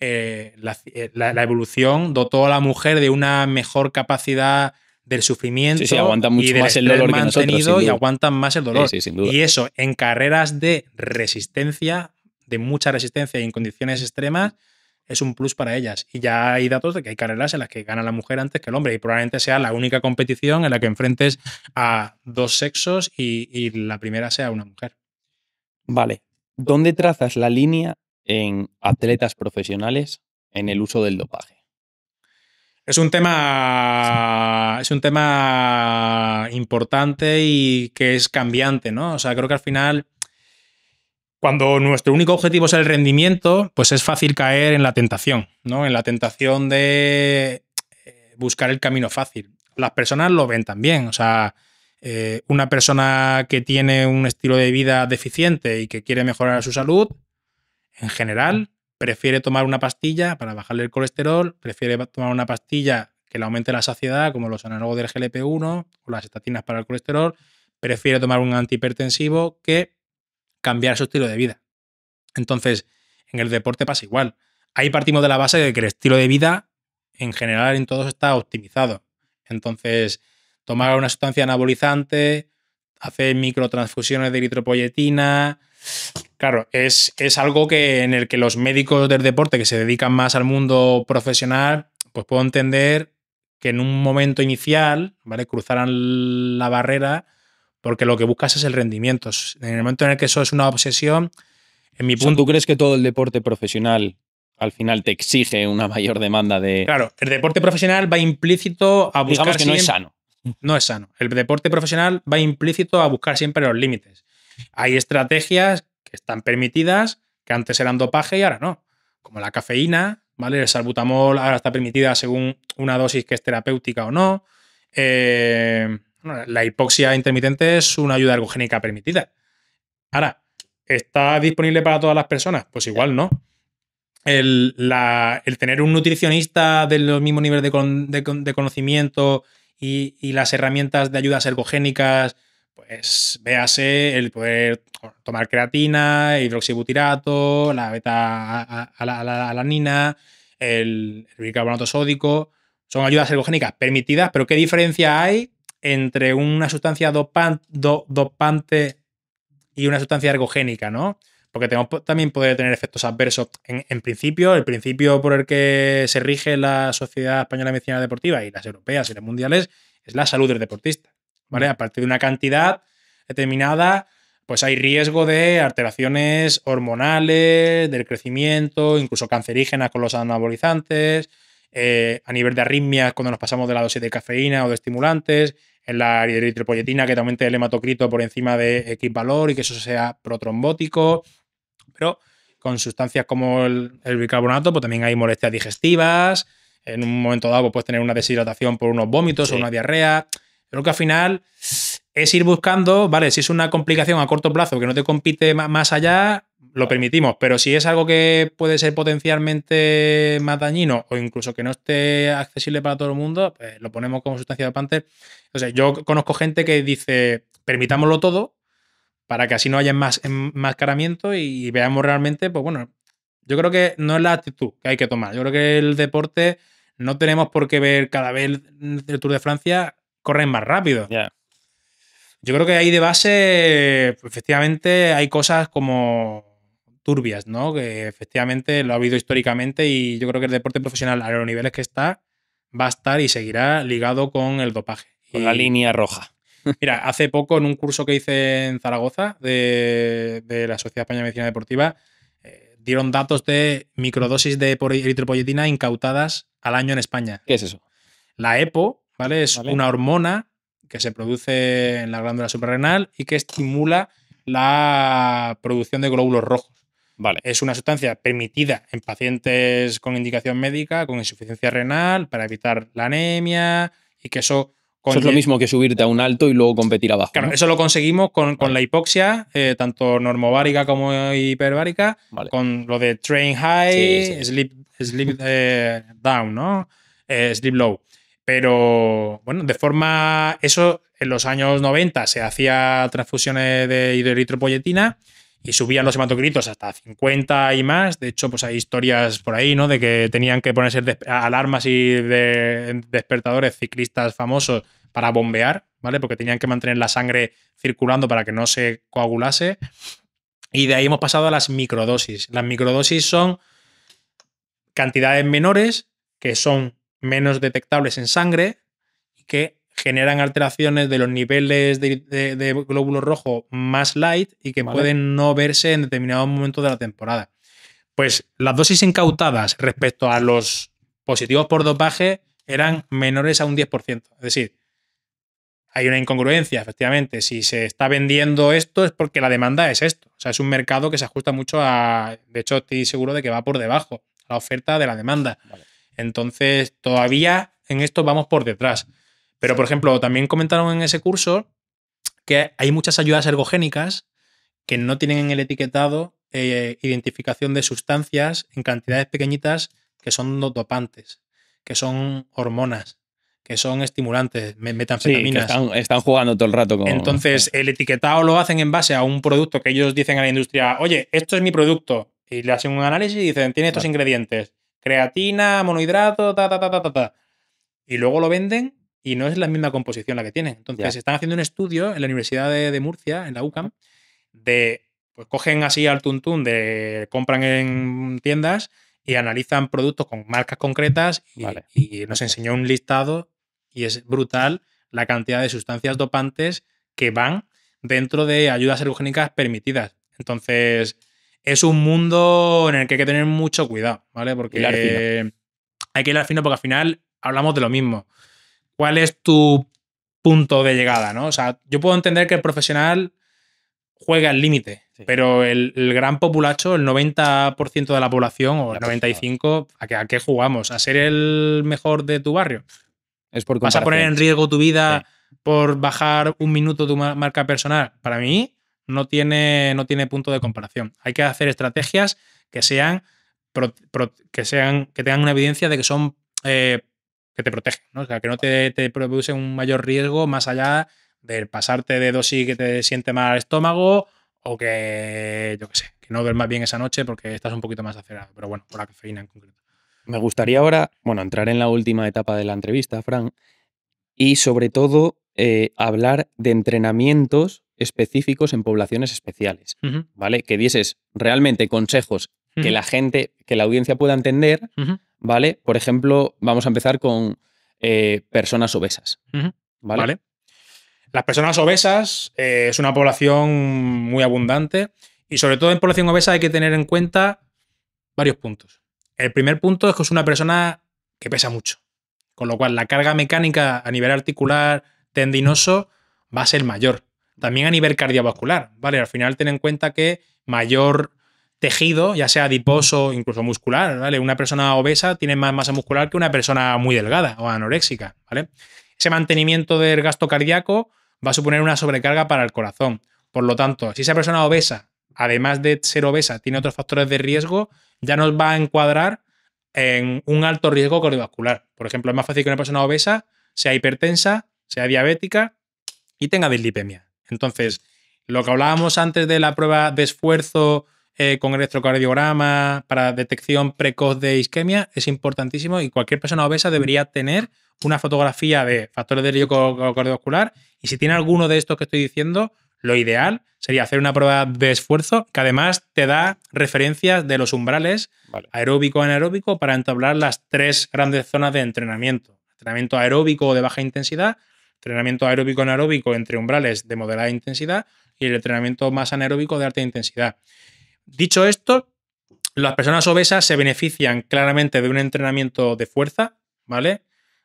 la evolución dotó a la mujer de una mejor capacidad del sufrimiento Sí, aguantan mucho y del más el estrés dolor que nosotros, mantenido sin y duda. aguantan más el dolor. Sí, sin duda. Y eso en carreras de resistencia, de mucha resistencia y en condiciones extremas, es un plus para ellas. Y ya hay datos de que hay carreras en las que gana la mujer antes que el hombre y probablemente sea la única competición en la que enfrentes a dos sexos y la primera sea una mujer. Vale. ¿Dónde trazas la línea en atletas profesionales en el uso del dopaje? Es un tema importante y que es cambiante, ¿no? O sea, creo que al final, cuando nuestro único objetivo es el rendimiento, pues es fácil caer en la tentación, ¿no? En la tentación de buscar el camino fácil. Las personas lo ven también, o sea, una persona que tiene un estilo de vida deficiente y que quiere mejorar su salud, en general, prefiere tomar una pastilla para bajarle el colesterol, prefiere tomar una pastilla que le aumente la saciedad, como los análogos del GLP-1 o las estatinas para el colesterol, prefiere tomar un antihipertensivo que cambiar su estilo de vida. Entonces, en el deporte pasa igual. Ahí partimos de la base de que el estilo de vida, en general, en todos está optimizado. Entonces, tomar una sustancia anabolizante, hacer microtransfusiones de eritropoyetina. Claro, es algo en el que los médicos del deporte que se dedican más al mundo profesional, pues puedo entender que en un momento inicial, ¿vale?, cruzaran la barrera porque lo que buscas es el rendimiento. En el momento en el que eso es una obsesión, en mi O sea, punto... ¿tú crees que todo el deporte profesional al final te exige una mayor demanda de... Claro, el deporte profesional va implícito a buscar... Digamos que no es sano. No es sano. El deporte profesional va implícito a buscar siempre los límites. Hay estrategias que están permitidas, que antes eran dopaje y ahora no. Como la cafeína, ¿vale? El salbutamol ahora está permitida según una dosis que es terapéutica o no. La hipoxia intermitente es una ayuda ergogénica permitida. Ahora, ¿está disponible para todas las personas? Pues igual no. El tener un nutricionista del mismo nivel de conocimiento y las herramientas de ayudas ergogénicas, pues véase el poder tomar creatina, hidroxibutirato, la beta-alanina, el bicarbonato sódico, son ayudas ergogénicas permitidas, pero ¿qué diferencia hay entre una sustancia dopante y una sustancia ergogénica, ¿no? Porque también puede tener efectos adversos. En principio, el principio por el que se rige la Sociedad Española de Medicina Deportiva y las europeas y las mundiales es la salud del deportista, ¿vale? A partir de una cantidad determinada, pues hay riesgo de alteraciones hormonales, del crecimiento, incluso cancerígenas con los anabolizantes, a nivel de arritmias cuando nos pasamos de la dosis de cafeína o de estimulantes, en la eritropoyetina que te aumente el hematocrito por encima de X valor y que eso sea protrombótico. Pero con sustancias como el bicarbonato, pues también hay molestias digestivas. En un momento dado pues puedes tener una deshidratación por unos vómitos o una diarrea. Creo que al final es ir buscando, vale, si es una complicación a corto plazo que no te compite más allá, lo permitimos, pero si es algo que puede ser potencialmente más dañino o incluso que no esté accesible para todo el mundo, pues lo ponemos como sustancia dopante. O sea, yo conozco gente que dice, permitámoslo todo para que así no haya más enmascaramiento y veamos realmente, pues bueno, yo creo que no es la actitud que hay que tomar. Yo creo que el deporte no tenemos por qué ver cada vez el Tour de Francia corren más rápido. Yeah. Yo creo que ahí de base, pues, efectivamente, hay cosas como turbias, ¿no? Que efectivamente lo ha habido históricamente y yo creo que el deporte profesional a los niveles que está va a estar y seguirá ligado con el dopaje. Con la línea roja. Mira, hace poco en un curso que hice en Zaragoza de la Sociedad Española de Medicina Deportiva dieron datos de microdosis de eritropoyetina incautadas al año en España. ¿Qué es eso? La EPO, ¿vale? Es una hormona que se produce en la glándula suprarrenal y que estimula la producción de glóbulos rojos. Vale. Es una sustancia permitida en pacientes con indicación médica, con insuficiencia renal, para evitar la anemia y que eso... Eso es lo mismo que subirte a un alto y luego competir abajo. Claro, ¿no? eso lo conseguimos con la hipoxia, tanto normovárica como hiperbárica, con lo de train high, sleep down, ¿no? Sleep low. Pero, bueno, de forma... Eso en los años 90 se hacía transfusiones de eritropoyetina y subían los hematocritos hasta 50 y más. De hecho, pues hay historias por ahí, ¿no? De que tenían que ponerse alarmas y despertadores ciclistas famosos para bombear, ¿vale? Porque tenían que mantener la sangre circulando para que no se coagulase. Y de ahí hemos pasado a las microdosis. Las microdosis son cantidades menores que son menos detectables en sangre y que generan alteraciones de los niveles de glóbulos rojos más light y que pueden no verse en determinados momentos de la temporada. Pues las dosis incautadas respecto a los positivos por dopaje eran menores a un 10%. Es decir, hay una incongruencia, efectivamente. Si se está vendiendo esto es porque la demanda es esto. O sea, es un mercado que se ajusta mucho a... De hecho, estoy seguro de que va por debajo la oferta de la demanda. Vale. Entonces, todavía en esto vamos por detrás. Pero, por ejemplo, también comentaron en ese curso que hay muchas ayudas ergogénicas que no tienen en el etiquetado identificación de sustancias en cantidades pequeñitas que son dopantes, que son hormonas, que son estimulantes, metanfetaminas. Sí, que están jugando todo el rato con... Entonces, el etiquetado lo hacen en base a un producto que ellos dicen a la industria, oye, esto es mi producto. Y le hacen un análisis y dicen, tiene estos ingredientes. Creatina, monohidrato, ta. Y luego lo venden y no es la misma composición la que tienen. Entonces, están haciendo un estudio en la Universidad de Murcia, en la UCAM, de... Pues cogen así al tuntún, compran en tiendas y analizan productos con marcas concretas y nos enseñó un listado y es brutal la cantidad de sustancias dopantes que van dentro de ayudas ergogénicas permitidas. Entonces, es un mundo en el que hay que tener mucho cuidado, ¿vale? Porque hay que hilar fino porque al final hablamos de lo mismo. ¿Cuál es tu punto de llegada, no? O sea, yo puedo entender que el profesional juega al límite, pero el gran populacho, el 90% de la población, o el 95%, ¿a qué jugamos? ¿A ser el mejor de tu barrio? Es por ¿Vas a poner en riesgo tu vida por bajar un minuto tu marca personal? Para mí no tiene punto de comparación. Hay que hacer estrategias que sean que tengan una evidencia de que son que te protegen, ¿no? O sea, que no te producen un mayor riesgo más allá de pasarte de dosis que te siente mal el estómago o que, yo qué sé, que no duermas bien esa noche porque estás un poquito más acelerado. Pero bueno, por la cafeína en concreto. Me gustaría ahora, entrar en la última etapa de la entrevista, Fran, y sobre todo hablar de entrenamientos específicos en poblaciones especiales, ¿vale? Que dieses realmente consejos que la gente, que la audiencia pueda entender, ¿vale? Por ejemplo, vamos a empezar con personas obesas, ¿vale? Las personas obesas es una población muy abundante y sobre todo en población obesa hay que tener en cuenta varios puntos. El primer punto es que es una persona que pesa mucho, con lo cual la carga mecánica a nivel articular, tendinoso, va a ser mayor. También a nivel cardiovascular, ¿vale? Al final ten en cuenta que mayor tejido, ya sea adiposo, incluso muscular, ¿vale? Una persona obesa tiene más masa muscular que una persona muy delgada o anoréxica, ¿vale? Ese mantenimiento del gasto cardíaco va a suponer una sobrecarga para el corazón. Por lo tanto, si esa persona obesa, además de ser obesa, tiene otros factores de riesgo, ya nos va a encuadrar en un alto riesgo cardiovascular. Por ejemplo, es más fácil que una persona obesa sea hipertensa, sea diabética y tenga dislipemia. Entonces, lo que hablábamos antes de la prueba de esfuerzo con electrocardiograma para detección precoz de isquemia es importantísimo y cualquier persona obesa debería tener una fotografía de factores de riesgo cardiovascular y si tiene alguno de estos que estoy diciendo, lo ideal sería hacer una prueba de esfuerzo que además te da referencias de los umbrales aeróbico anaeróbico para entablar las 3 grandes zonas de entrenamiento. Entrenamiento aeróbico de baja intensidad, entrenamiento aeróbico anaeróbico entre umbrales de moderada intensidad y el entrenamiento más anaeróbico de alta intensidad. Dicho esto, las personas obesas se benefician claramente de un entrenamiento de fuerza, ¿vale?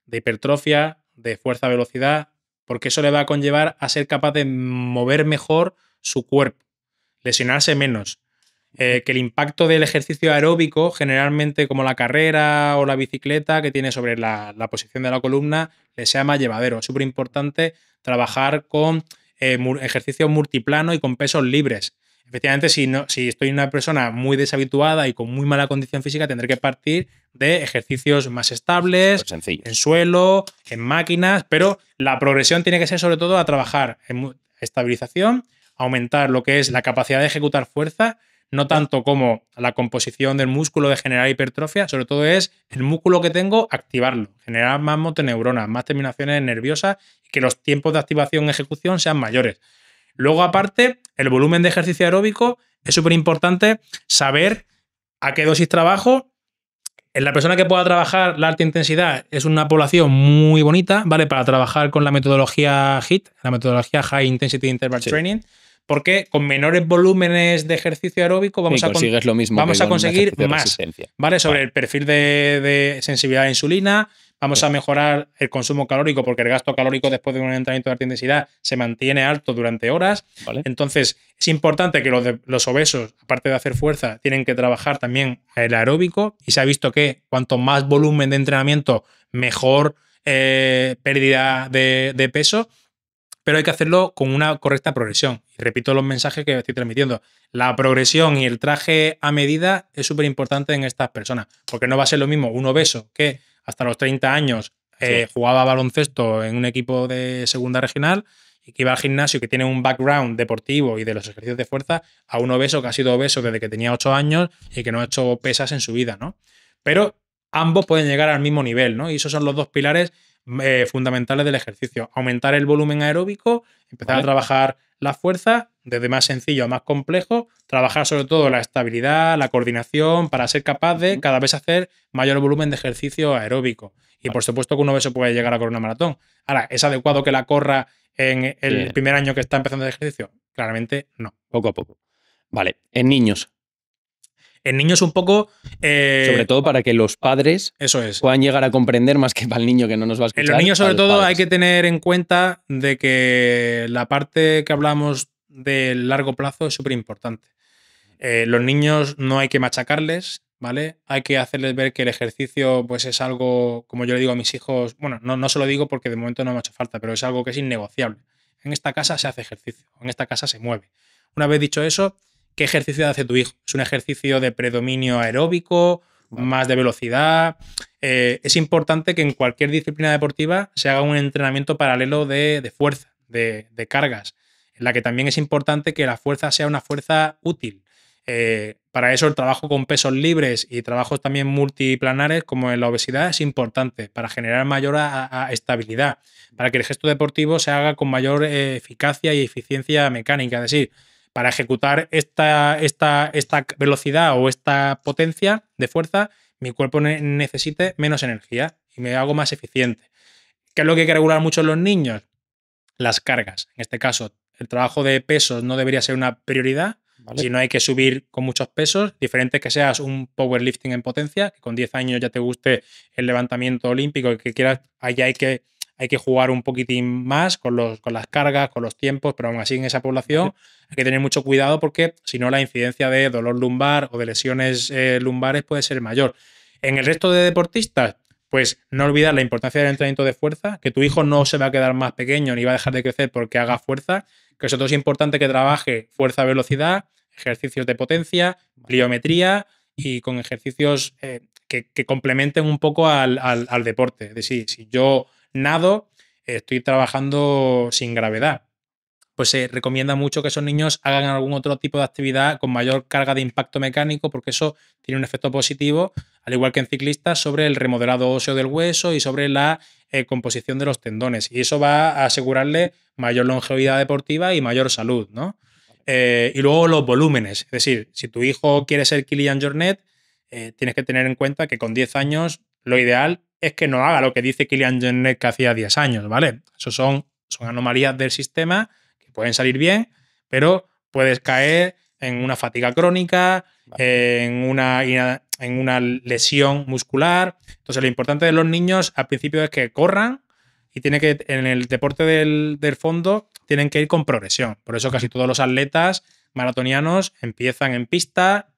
De hipertrofia, de fuerza-velocidad, porque eso le va a conllevar a ser capaz de mover mejor su cuerpo, lesionarse menos. Que el impacto del ejercicio aeróbico, generalmente como la carrera o la bicicleta que tiene sobre la posición de la columna, le sea más llevadero. Es súper importante trabajar con ejercicios multiplano y con pesos libres. Efectivamente, si estoy una persona muy deshabituada y con muy mala condición física, tendré que partir de ejercicios más estables, en suelo, en máquinas, pero la progresión tiene que ser sobre todo a trabajar en estabilización, aumentar lo que es la capacidad de ejecutar fuerza, no tanto como la composición del músculo de generar hipertrofia, sobre todo es el músculo que tengo, activarlo, generar más motoneuronas, más terminaciones nerviosas y que los tiempos de activación y ejecución sean mayores. Luego, aparte, el volumen de ejercicio aeróbico es súper importante saber a qué dosis trabajo. En la persona que pueda trabajar la alta intensidad es una población muy bonita, ¿vale? Para trabajar con la metodología HIIT, la metodología High Intensity Interval Training, porque con menores volúmenes de ejercicio aeróbico vamos a conseguir más, ¿vale? Sobre el perfil de sensibilidad a la insulina, vamos a mejorar el consumo calórico porque el gasto calórico después de un entrenamiento de alta intensidad se mantiene alto durante horas. Entonces, es importante que los obesos, aparte de hacer fuerza, tienen que trabajar también el aeróbico y se ha visto que cuanto más volumen de entrenamiento, mejor pérdida de peso. Pero hay que hacerlo con una correcta progresión. Y repito los mensajes que estoy transmitiendo. La progresión y el traje a medida es súper importante en estas personas, porque no va a ser lo mismo un obeso que hasta los 30 años jugaba baloncesto en un equipo de segunda regional y que iba al gimnasio, que tiene un background deportivo y de los ejercicios de fuerza, a un obeso que ha sido obeso desde que tenía 8 años y que no ha hecho pesas en su vida, ¿no? Pero ambos pueden llegar al mismo nivel, ¿no? Y esos son los 2 pilares fundamentales del ejercicio. Aumentar el volumen aeróbico, empezar a trabajar la fuerza, desde más sencillo a más complejo, trabajar sobre todo la estabilidad, la coordinación, para ser capaz de cada vez hacer mayor volumen de ejercicio aeróbico. Y por supuesto que un obeso puede llegar a correr una maratón. Ahora, ¿es adecuado que la corra en el primer año que está empezando el ejercicio? Claramente no. Poco a poco. Vale, en niños. En niños un poco... sobre todo para que los padres puedan llegar a comprender más que para el niño que no nos va a escuchar. En los niños sobre todo hay que tener en cuenta de que la parte que hablamos del largo plazo es súper importante. Los niños no hay que machacarles, ¿vale? Hay que hacerles ver que el ejercicio pues es algo, como yo le digo a mis hijos, bueno, no se lo digo porque de momento no me ha hecho falta, pero es algo que es innegociable. En esta casa se hace ejercicio, en esta casa se mueve. Una vez dicho eso, ¿qué ejercicio hace tu hijo? ¿Es un ejercicio de predominio aeróbico, más de velocidad? Es importante que en cualquier disciplina deportiva se haga un entrenamiento paralelo de fuerza, de cargas, en la que también es importante que la fuerza sea una fuerza útil. Para eso el trabajo con pesos libres y trabajos también multiplanares como en la obesidad es importante para generar mayor estabilidad, para que el gesto deportivo se haga con mayor eficacia y eficiencia mecánica, es decir, para ejecutar esta velocidad o esta potencia de fuerza, mi cuerpo necesite menos energía y me hago más eficiente. ¿Qué es lo que hay que regular mucho en los niños? Las cargas. En este caso, el trabajo de pesos no debería ser una prioridad, sino hay que subir con muchos pesos, diferente que seas un powerlifting en potencia, que con 10 años ya te guste el levantamiento olímpico y que quieras, ahí hay que jugar un poquitín más con las cargas, con los tiempos, pero aún así en esa población hay que tener mucho cuidado porque si no la incidencia de dolor lumbar o de lesiones lumbares puede ser mayor. En el resto de deportistas, pues no olvidar la importancia del entrenamiento de fuerza, que tu hijo no se va a quedar más pequeño ni va a dejar de crecer porque haga fuerza, que sobre todo es importante que trabaje fuerza-velocidad, ejercicios de potencia, pliometría y con ejercicios que complementen un poco al deporte. Es decir, si yo nado, estoy trabajando sin gravedad. Pues se recomienda mucho que esos niños hagan algún otro tipo de actividad con mayor carga de impacto mecánico, porque eso tiene un efecto positivo, al igual que en ciclistas, sobre el remodelado óseo del hueso y sobre la composición de los tendones. Y eso va a asegurarle mayor longevidad deportiva y mayor salud, ¿no? Y luego los volúmenes. Es decir, si tu hijo quiere ser Kilian Jornet, tienes que tener en cuenta que con 10 años lo ideal es que no haga lo que dice Kilian Jornet que hacía 10 años, ¿vale? Eso son anomalías del sistema que pueden salir bien, pero puedes caer en una fatiga crónica, en una lesión muscular. Entonces, lo importante de los niños al principio es que corran y tiene que, en el deporte del fondo, tienen que ir con progresión. Por eso casi todos los atletas maratonianos empiezan en pista,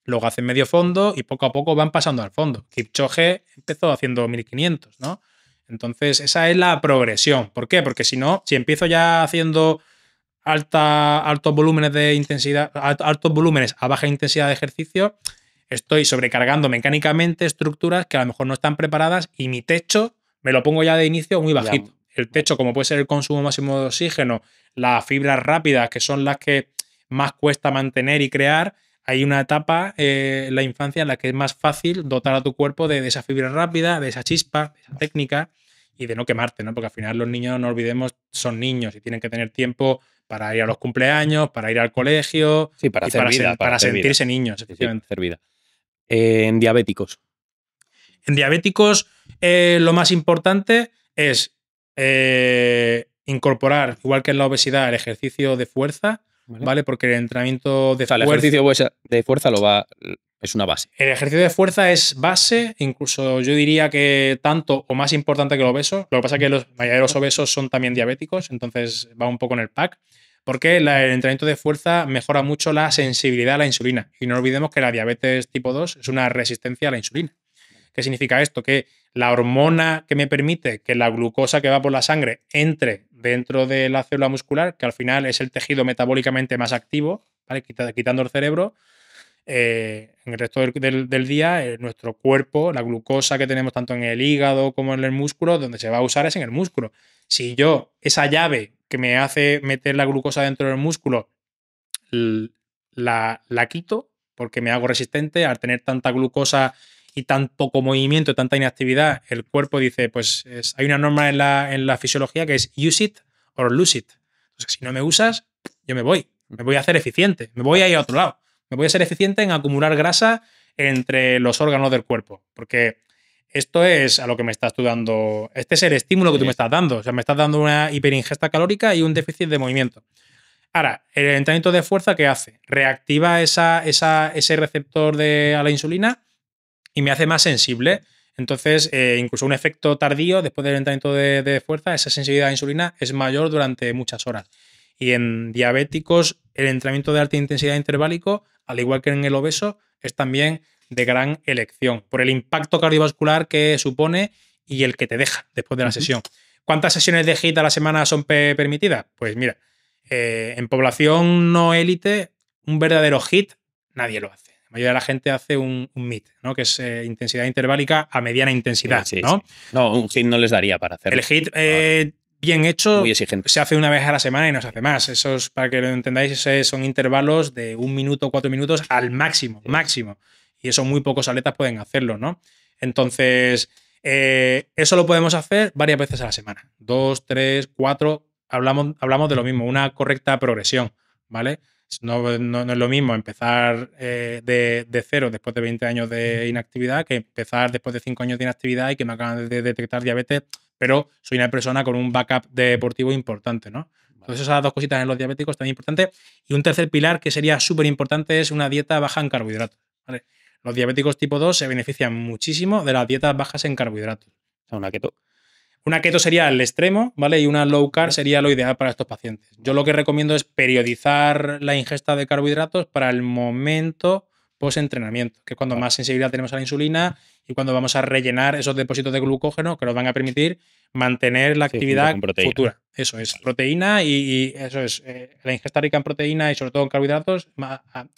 luego hacen medio fondo y poco a poco van pasando al fondo. Kipchoge empezó haciendo 1500, ¿no? Entonces, esa es la progresión. ¿Por qué? Porque si no, si empiezo ya haciendo altos volúmenes de intensidad, altos volúmenes a baja intensidad de ejercicio, estoy sobrecargando mecánicamente estructuras que a lo mejor no están preparadas y mi techo me lo pongo ya de inicio muy bajito. El techo, como puede ser el consumo máximo de oxígeno, las fibras rápidas, que son las que más cuesta mantener y crear, hay una etapa en la infancia en la que es más fácil dotar a tu cuerpo de esa fibra rápida, de esa chispa, de esa técnica y de no quemarte, ¿no? Porque al final los niños, no olvidemos, son niños y tienen que tener tiempo para ir a los cumpleaños, para ir al colegio, Sí, para hacer vida, para hacer sentirse vida. niños, efectivamente. Sí, hacer vida. En diabéticos. En diabéticos, lo más importante es incorporar, igual que en la obesidad, el ejercicio de fuerza, ¿vale? Porque el entrenamiento de fuerza. El ejercicio de fuerza es una base. El ejercicio de fuerza es base, incluso yo diría que tanto o más importante que el obeso. Lo que pasa es que la mayoría de los obesos son también diabéticos, entonces va un poco en el pack. Porque el entrenamiento de fuerza mejora mucho la sensibilidad a la insulina. Y no olvidemos que la diabetes tipo 2 es una resistencia a la insulina. ¿Qué significa esto? Que la hormona que me permite que la glucosa que va por la sangre entre dentro de la célula muscular, que al final es el tejido metabólicamente más activo, ¿vale? Quitando el cerebro, en el resto del día, nuestro cuerpo, la glucosa que tenemos tanto en el hígado como en el músculo, donde se va a usar es en el músculo. Si yo esa llave que me hace meter la glucosa dentro del músculo la quito, porque me hago resistente al tener tanta glucosa y tan poco movimiento, tanta inactividad, el cuerpo dice, pues hay una norma en la fisiología que es use it or lose it. Entonces, si no me usas, yo me voy a hacer eficiente, me voy a ir a otro lado. Me voy a ser eficiente en acumular grasa entre los órganos del cuerpo, porque esto es a lo que me estás tú dando. Este es el estímulo que tú me estás dando. O sea, me estás dando una hiperingesta calórica y un déficit de movimiento. Ahora, el entrenamiento de fuerza, ¿qué hace? Reactiva ese receptor a la insulina y me hace más sensible. Entonces, incluso un efecto tardío después del entrenamiento de fuerza, esa sensibilidad a la insulina es mayor durante muchas horas. Y en diabéticos, el entrenamiento de alta intensidad interválico, al igual que en el obeso, es también de gran elección por el impacto cardiovascular que supone y el que te deja después de la sesión. ¿Cuántas sesiones de HIIT a la semana son permitidas? Pues mira, en población no élite, un verdadero HIIT nadie lo hace. La mayoría de la gente hace un MIT, ¿no? Que es intensidad interválica a mediana intensidad. Sí, ¿no? Sí. No, un HIIT no les daría para hacerlo. El HIIT bien hecho, muy exigente, se hace una vez a la semana y no se hace más. Esos, para que lo entendáis, son intervalos de 1 minuto, 4 minutos al máximo, máximo. Y eso muy pocos atletas pueden hacerlo, ¿no? Entonces, eso lo podemos hacer varias veces a la semana. 2, 3, 4. Hablamos de lo mismo, una correcta progresión, ¿vale? No es lo mismo empezar de cero después de 20 años de inactividad que empezar después de 5 años de inactividad y que me acaban de detectar diabetes, pero soy una persona con un backup deportivo importante, ¿no? Entonces esas dos cositas en los diabéticos también importantes. Y un tercer pilar que sería súper importante es una dieta baja en carbohidratos, ¿vale? Los diabéticos tipo 2 se benefician muchísimo de las dietas bajas en carbohidratos. O sea, una keto. Una keto sería el extremo, ¿vale? Y una low carb sería lo ideal para estos pacientes. Yo lo que recomiendo es periodizar la ingesta de carbohidratos para el momento post-entrenamiento, que es cuando más sensibilidad tenemos a la insulina y cuando vamos a rellenar esos depósitos de glucógeno que nos van a permitir mantener la actividad futura. Eso es, proteína y eso es, la ingesta rica en proteína y sobre todo en carbohidratos,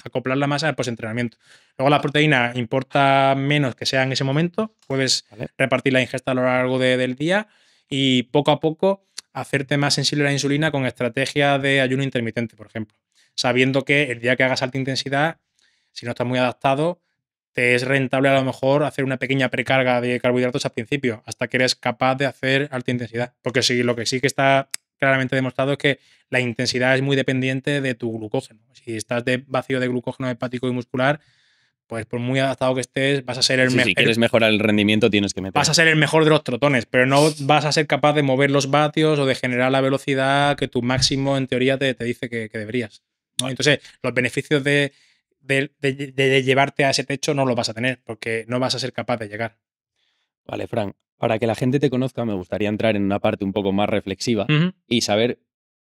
acoplar la masa al post-entrenamiento. Luego la proteína importa menos que sea en ese momento, puedes repartir la ingesta a lo largo del día y poco a poco hacerte más sensible a la insulina con estrategias de ayuno intermitente, por ejemplo. Sabiendo que el día que hagas alta intensidad, si no estás muy adaptado, te es rentable a lo mejor hacer una pequeña precarga de carbohidratos al principio, hasta que eres capaz de hacer alta intensidad. Porque sí, lo que sí que está claramente demostrado es que la intensidad es muy dependiente de tu glucógeno. Si estás de vacío de glucógeno hepático y muscular, pues por muy adaptado que estés, vas a ser el mejor. Si quieres mejorar el rendimiento, tienes que meter. Vas a ser el mejor de los trotones, pero no vas a ser capaz de mover los vatios o de generar la velocidad que tu máximo, en teoría, te dice que deberías, ¿no? Entonces, los beneficios de llevarte a ese techo no los vas a tener, porque no vas a ser capaz de llegar. Vale, Fran, para que la gente te conozca, me gustaría entrar en una parte un poco más reflexiva y saber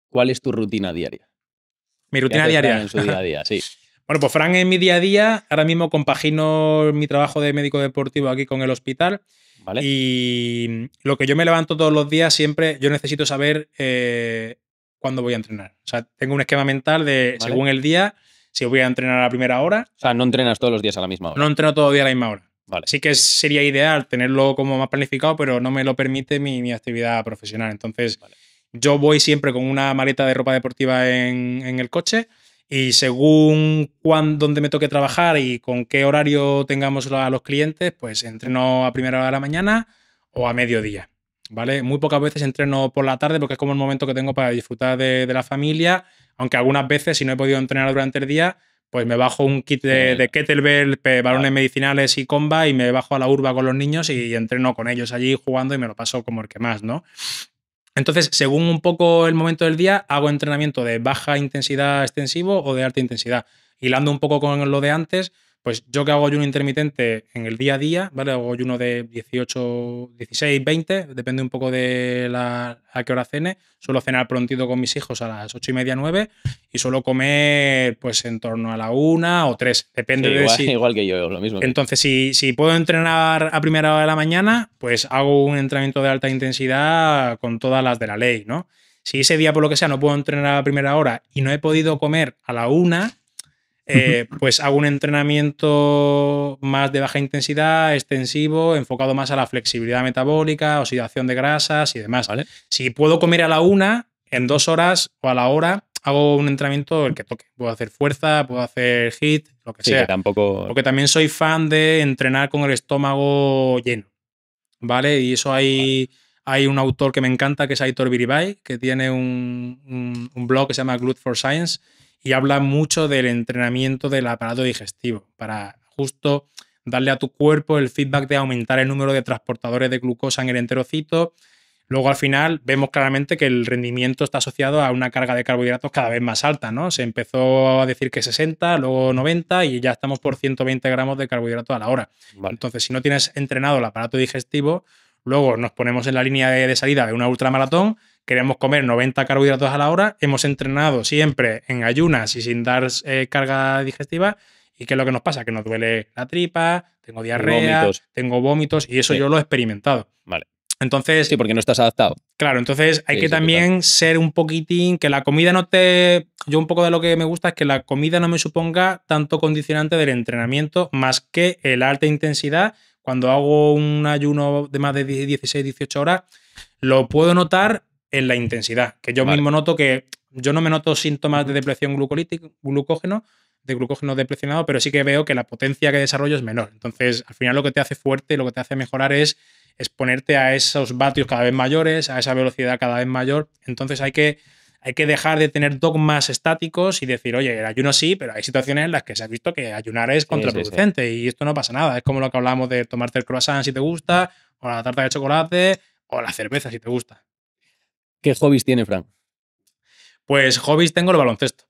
cuál es tu rutina diaria. Mi rutina diaria. Fran en su día a día, sí. Bueno, pues Fran, en mi día a día, ahora mismo compagino mi trabajo de médico deportivo aquí con el hospital. ¿Vale? Y lo que yo me levanto todos los días, siempre yo necesito saber cuándo voy a entrenar. O sea, tengo un esquema mental de, según el día, si voy a entrenar a la primera hora. O sea, no entrenas todos los días a la misma hora. No entreno todos los días a la misma hora. Vale. Sí que sería ideal tenerlo como más planificado, pero no me lo permite mi actividad profesional. Entonces, yo voy siempre con una maleta de ropa deportiva en el coche. Y según dónde me toque trabajar y con qué horario tengamos a los clientes, pues entreno a primera hora de la mañana o a mediodía, ¿vale? Muy pocas veces entreno por la tarde porque es como el momento que tengo para disfrutar de la familia, aunque algunas veces, si no he podido entrenar durante el día, pues me bajo un kit de kettlebell, balones medicinales y comba y me bajo a la urba con los niños y entreno con ellos allí jugando y me lo paso como el que más, ¿no? Entonces, según un poco el momento del día, hago entrenamiento de baja intensidad extensivo o de alta intensidad. Hilando un poco con lo de antes, pues yo que hago ayuno intermitente en el día a día, ¿vale? Hago ayuno de 18, 16, 20, depende un poco de a qué hora cene. Suelo cenar prontito con mis hijos a las 8:30, 9 y suelo comer pues en torno a la 1 o 3, depende de si... Igual que yo, lo mismo. Entonces, si puedo entrenar a primera hora de la mañana, pues hago un entrenamiento de alta intensidad con todas las de la ley, ¿no? Si ese día, por lo que sea, no puedo entrenar a primera hora y no he podido comer a la 1, pues hago un entrenamiento más de baja intensidad, extensivo, enfocado más a la flexibilidad metabólica, oxidación de grasas y demás. ¿Vale? Si puedo comer a la 1, en 2 horas o a la hora, hago un entrenamiento el que toque. Puedo hacer fuerza, puedo hacer HIIT, lo que sea. Que tampoco... Porque también soy fan de entrenar con el estómago lleno, ¿vale? Y eso hay un autor que me encanta, que es Aitor Biribay, que tiene un blog que se llama Glut for Science y habla mucho del entrenamiento del aparato digestivo para justo darle a tu cuerpo el feedback de aumentar el número de transportadores de glucosa en el enterocito. Luego, al final, vemos claramente que el rendimiento está asociado a una carga de carbohidratos cada vez más alta, ¿no? Se empezó a decir que 60, luego 90 y ya estamos por 120 gramos de carbohidratos a la hora. Vale. Entonces, si no tienes entrenado el aparato digestivo, luego nos ponemos en la línea de salida de una ultramaratón, queremos comer 90 carbohidratos a la hora, hemos entrenado siempre en ayunas y sin dar carga digestiva. ¿Y qué es lo que nos pasa? Que nos duele la tripa, tengo diarrea, tengo vómitos y eso yo lo he experimentado. Vale. Entonces, sí, porque no estás adaptado. Claro, entonces hay que también ser un poquitín, que la comida no te... Yo un poco de lo que me gusta es que la comida no me suponga tanto condicionante del entrenamiento más que la alta intensidad. Cuando hago un ayuno de más de 16, 18 horas, lo puedo notar en la intensidad, que yo mismo noto que yo no me noto síntomas de depresión de glucógeno deplecionado, pero sí que veo que la potencia que desarrollo es menor. Entonces, al final lo que te hace fuerte, lo que te hace mejorar es exponerte a esos vatios cada vez mayores, a esa velocidad cada vez mayor. Entonces hay que dejar de tener dogmas estáticos y decir, oye, el ayuno sí, pero hay situaciones en las que se ha visto que ayunar es contraproducente y esto no pasa nada. Es como lo que hablamos de tomarte el croissant si te gusta, o la tarta de chocolate, o la cerveza si te gusta. ¿Qué hobbies tiene Fran? Pues hobbies tengo el baloncesto.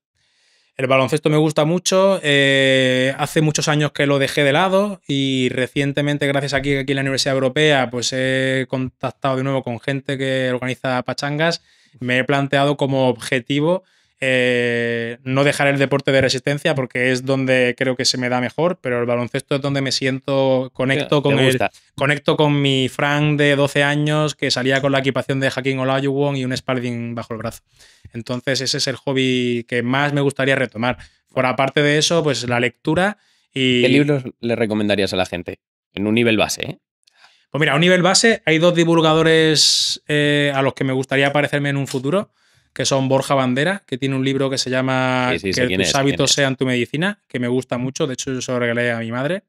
El baloncesto me gusta mucho, hace muchos años que lo dejé de lado y recientemente, gracias aquí en la Universidad Europea, pues he contactado de nuevo con gente que organiza pachangas. Me he planteado como objetivo No dejar el deporte de resistencia porque es donde creo que se me da mejor, pero el baloncesto es donde me siento, conecto con mi Frank de 12 años que salía con la equipación de Hakeem Olajuwon y un Spalding bajo el brazo. Entonces ese es el hobby que más me gustaría retomar. Por aparte de eso, pues la lectura y... ¿Qué libros le recomendarías a la gente? En un nivel base, ¿eh? Pues mira, a un nivel base hay dos divulgadores a los que me gustaría parecerme en un futuro, que son Borja Bandera, que tiene un libro que se llama Que tus hábitos sean tu medicina, que me gusta mucho, de hecho yo se lo regalé a mi madre.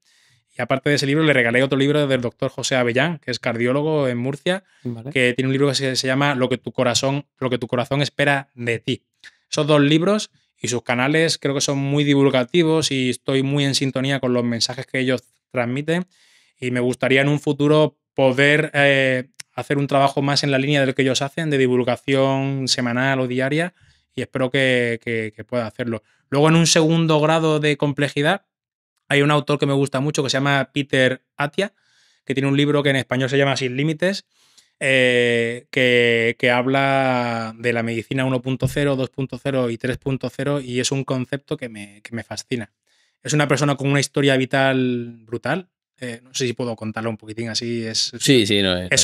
Y aparte de ese libro le regalé otro libro del doctor José Avellán, que es cardiólogo en Murcia, Vale. que tiene un libro que se llama lo que tu corazón espera de ti. Esos dos libros y sus canales creo que son muy divulgativos y estoy muy en sintonía con los mensajes que ellos transmiten. Y me gustaría en un futuro poder hacer un trabajo más en la línea de lo que ellos hacen, de divulgación semanal o diaria, y espero que pueda hacerlo. Luego, en un segundo grado de complejidad, hay un autor que me gusta mucho que se llama Peter Attia, que tiene un libro que en español se llama Sin Límites, que habla de la medicina 1.0, 2.0 y 3.0 y es un concepto que me fascina. Es una persona con una historia vital brutal. No sé si puedo contarlo un poquitín así. Es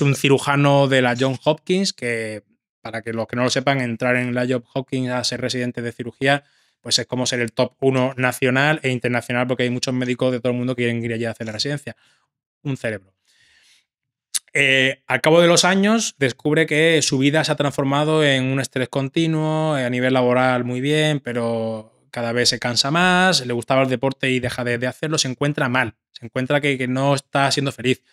un cirujano de la Johns Hopkins que, para que los que no lo sepan, entrar en la Johns Hopkins a ser residente de cirugía, pues es como ser el top 1 nacional e internacional porque hay muchos médicos de todo el mundo que quieren ir allá a hacer la residencia. Un cerebro. Al cabo de los años descubre que su vida se ha transformado en un estrés continuo, a nivel laboral muy bien, pero cada vez se cansa más, le gustaba el deporte y deja de hacerlo, se encuentra mal, se encuentra que no está siendo feliz.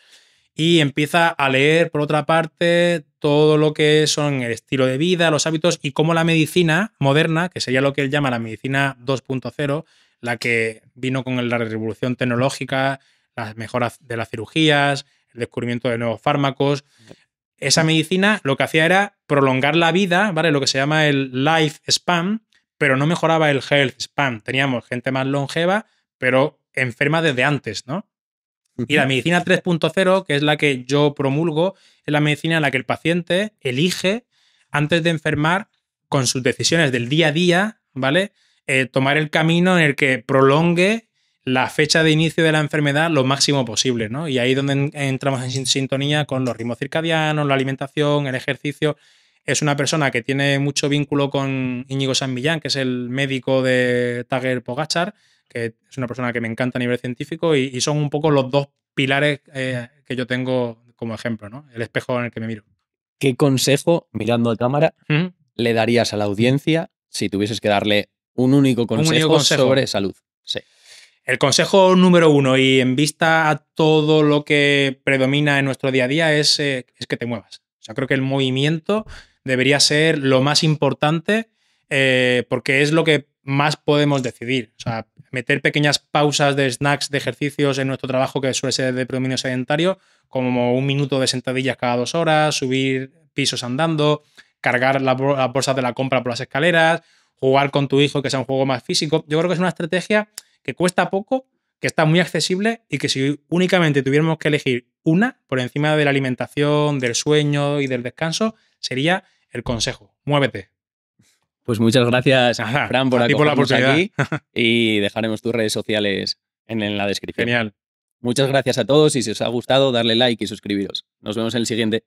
Y empieza a leer, por otra parte, todo lo que son el estilo de vida, los hábitos y cómo la medicina moderna, que sería lo que él llama la medicina 2.0, la que vino con la revolución tecnológica, las mejoras de las cirugías, el descubrimiento de nuevos fármacos. Esa medicina lo que hacía era prolongar la vida, ¿vale? Lo que se llama el life span, pero no mejoraba el health span. Teníamos gente más longeva, pero enferma desde antes, ¿no? Y la medicina 3.0, que es la que yo promulgo, es la medicina en la que el paciente elige, antes de enfermar, con sus decisiones del día a día, ¿vale? Tomar el camino en el que prolongue la fecha de inicio de la enfermedad lo máximo posible, ¿no? Y ahí es donde entramos en sintonía con los ritmos circadianos, la alimentación, el ejercicio. Es una persona que tiene mucho vínculo con Íñigo San Millán, que es el médico de Tager Pogachar, que es una persona que me encanta a nivel científico y son un poco los dos pilares que yo tengo como ejemplo, ¿no? El espejo en el que me miro. ¿Qué consejo, mirando a cámara, le darías a la audiencia si tuvieses que darle un único consejo sobre salud? Sí. El consejo número 1 y en vista a todo lo que predomina en nuestro día a día es que te muevas. O sea, creo que el movimiento debería ser lo más importante porque es lo que más podemos decidir. O sea, meter pequeñas pausas de snacks, de ejercicios en nuestro trabajo que suele ser de predominio sedentario, como 1 minuto de sentadillas cada 2 horas, subir pisos andando, cargar las bolsas de la compra por las escaleras, jugar con tu hijo que sea un juego más físico. Yo creo que es una estrategia que cuesta poco, que está muy accesible y que si únicamente tuviéramos que elegir una por encima de la alimentación, del sueño y del descanso, sería el consejo. Muévete. Pues muchas gracias, Fran, por acogernos aquí y dejaremos tus redes sociales en la descripción. Genial. Muchas gracias a todos y si os ha gustado, darle like y suscribiros. Nos vemos en el siguiente.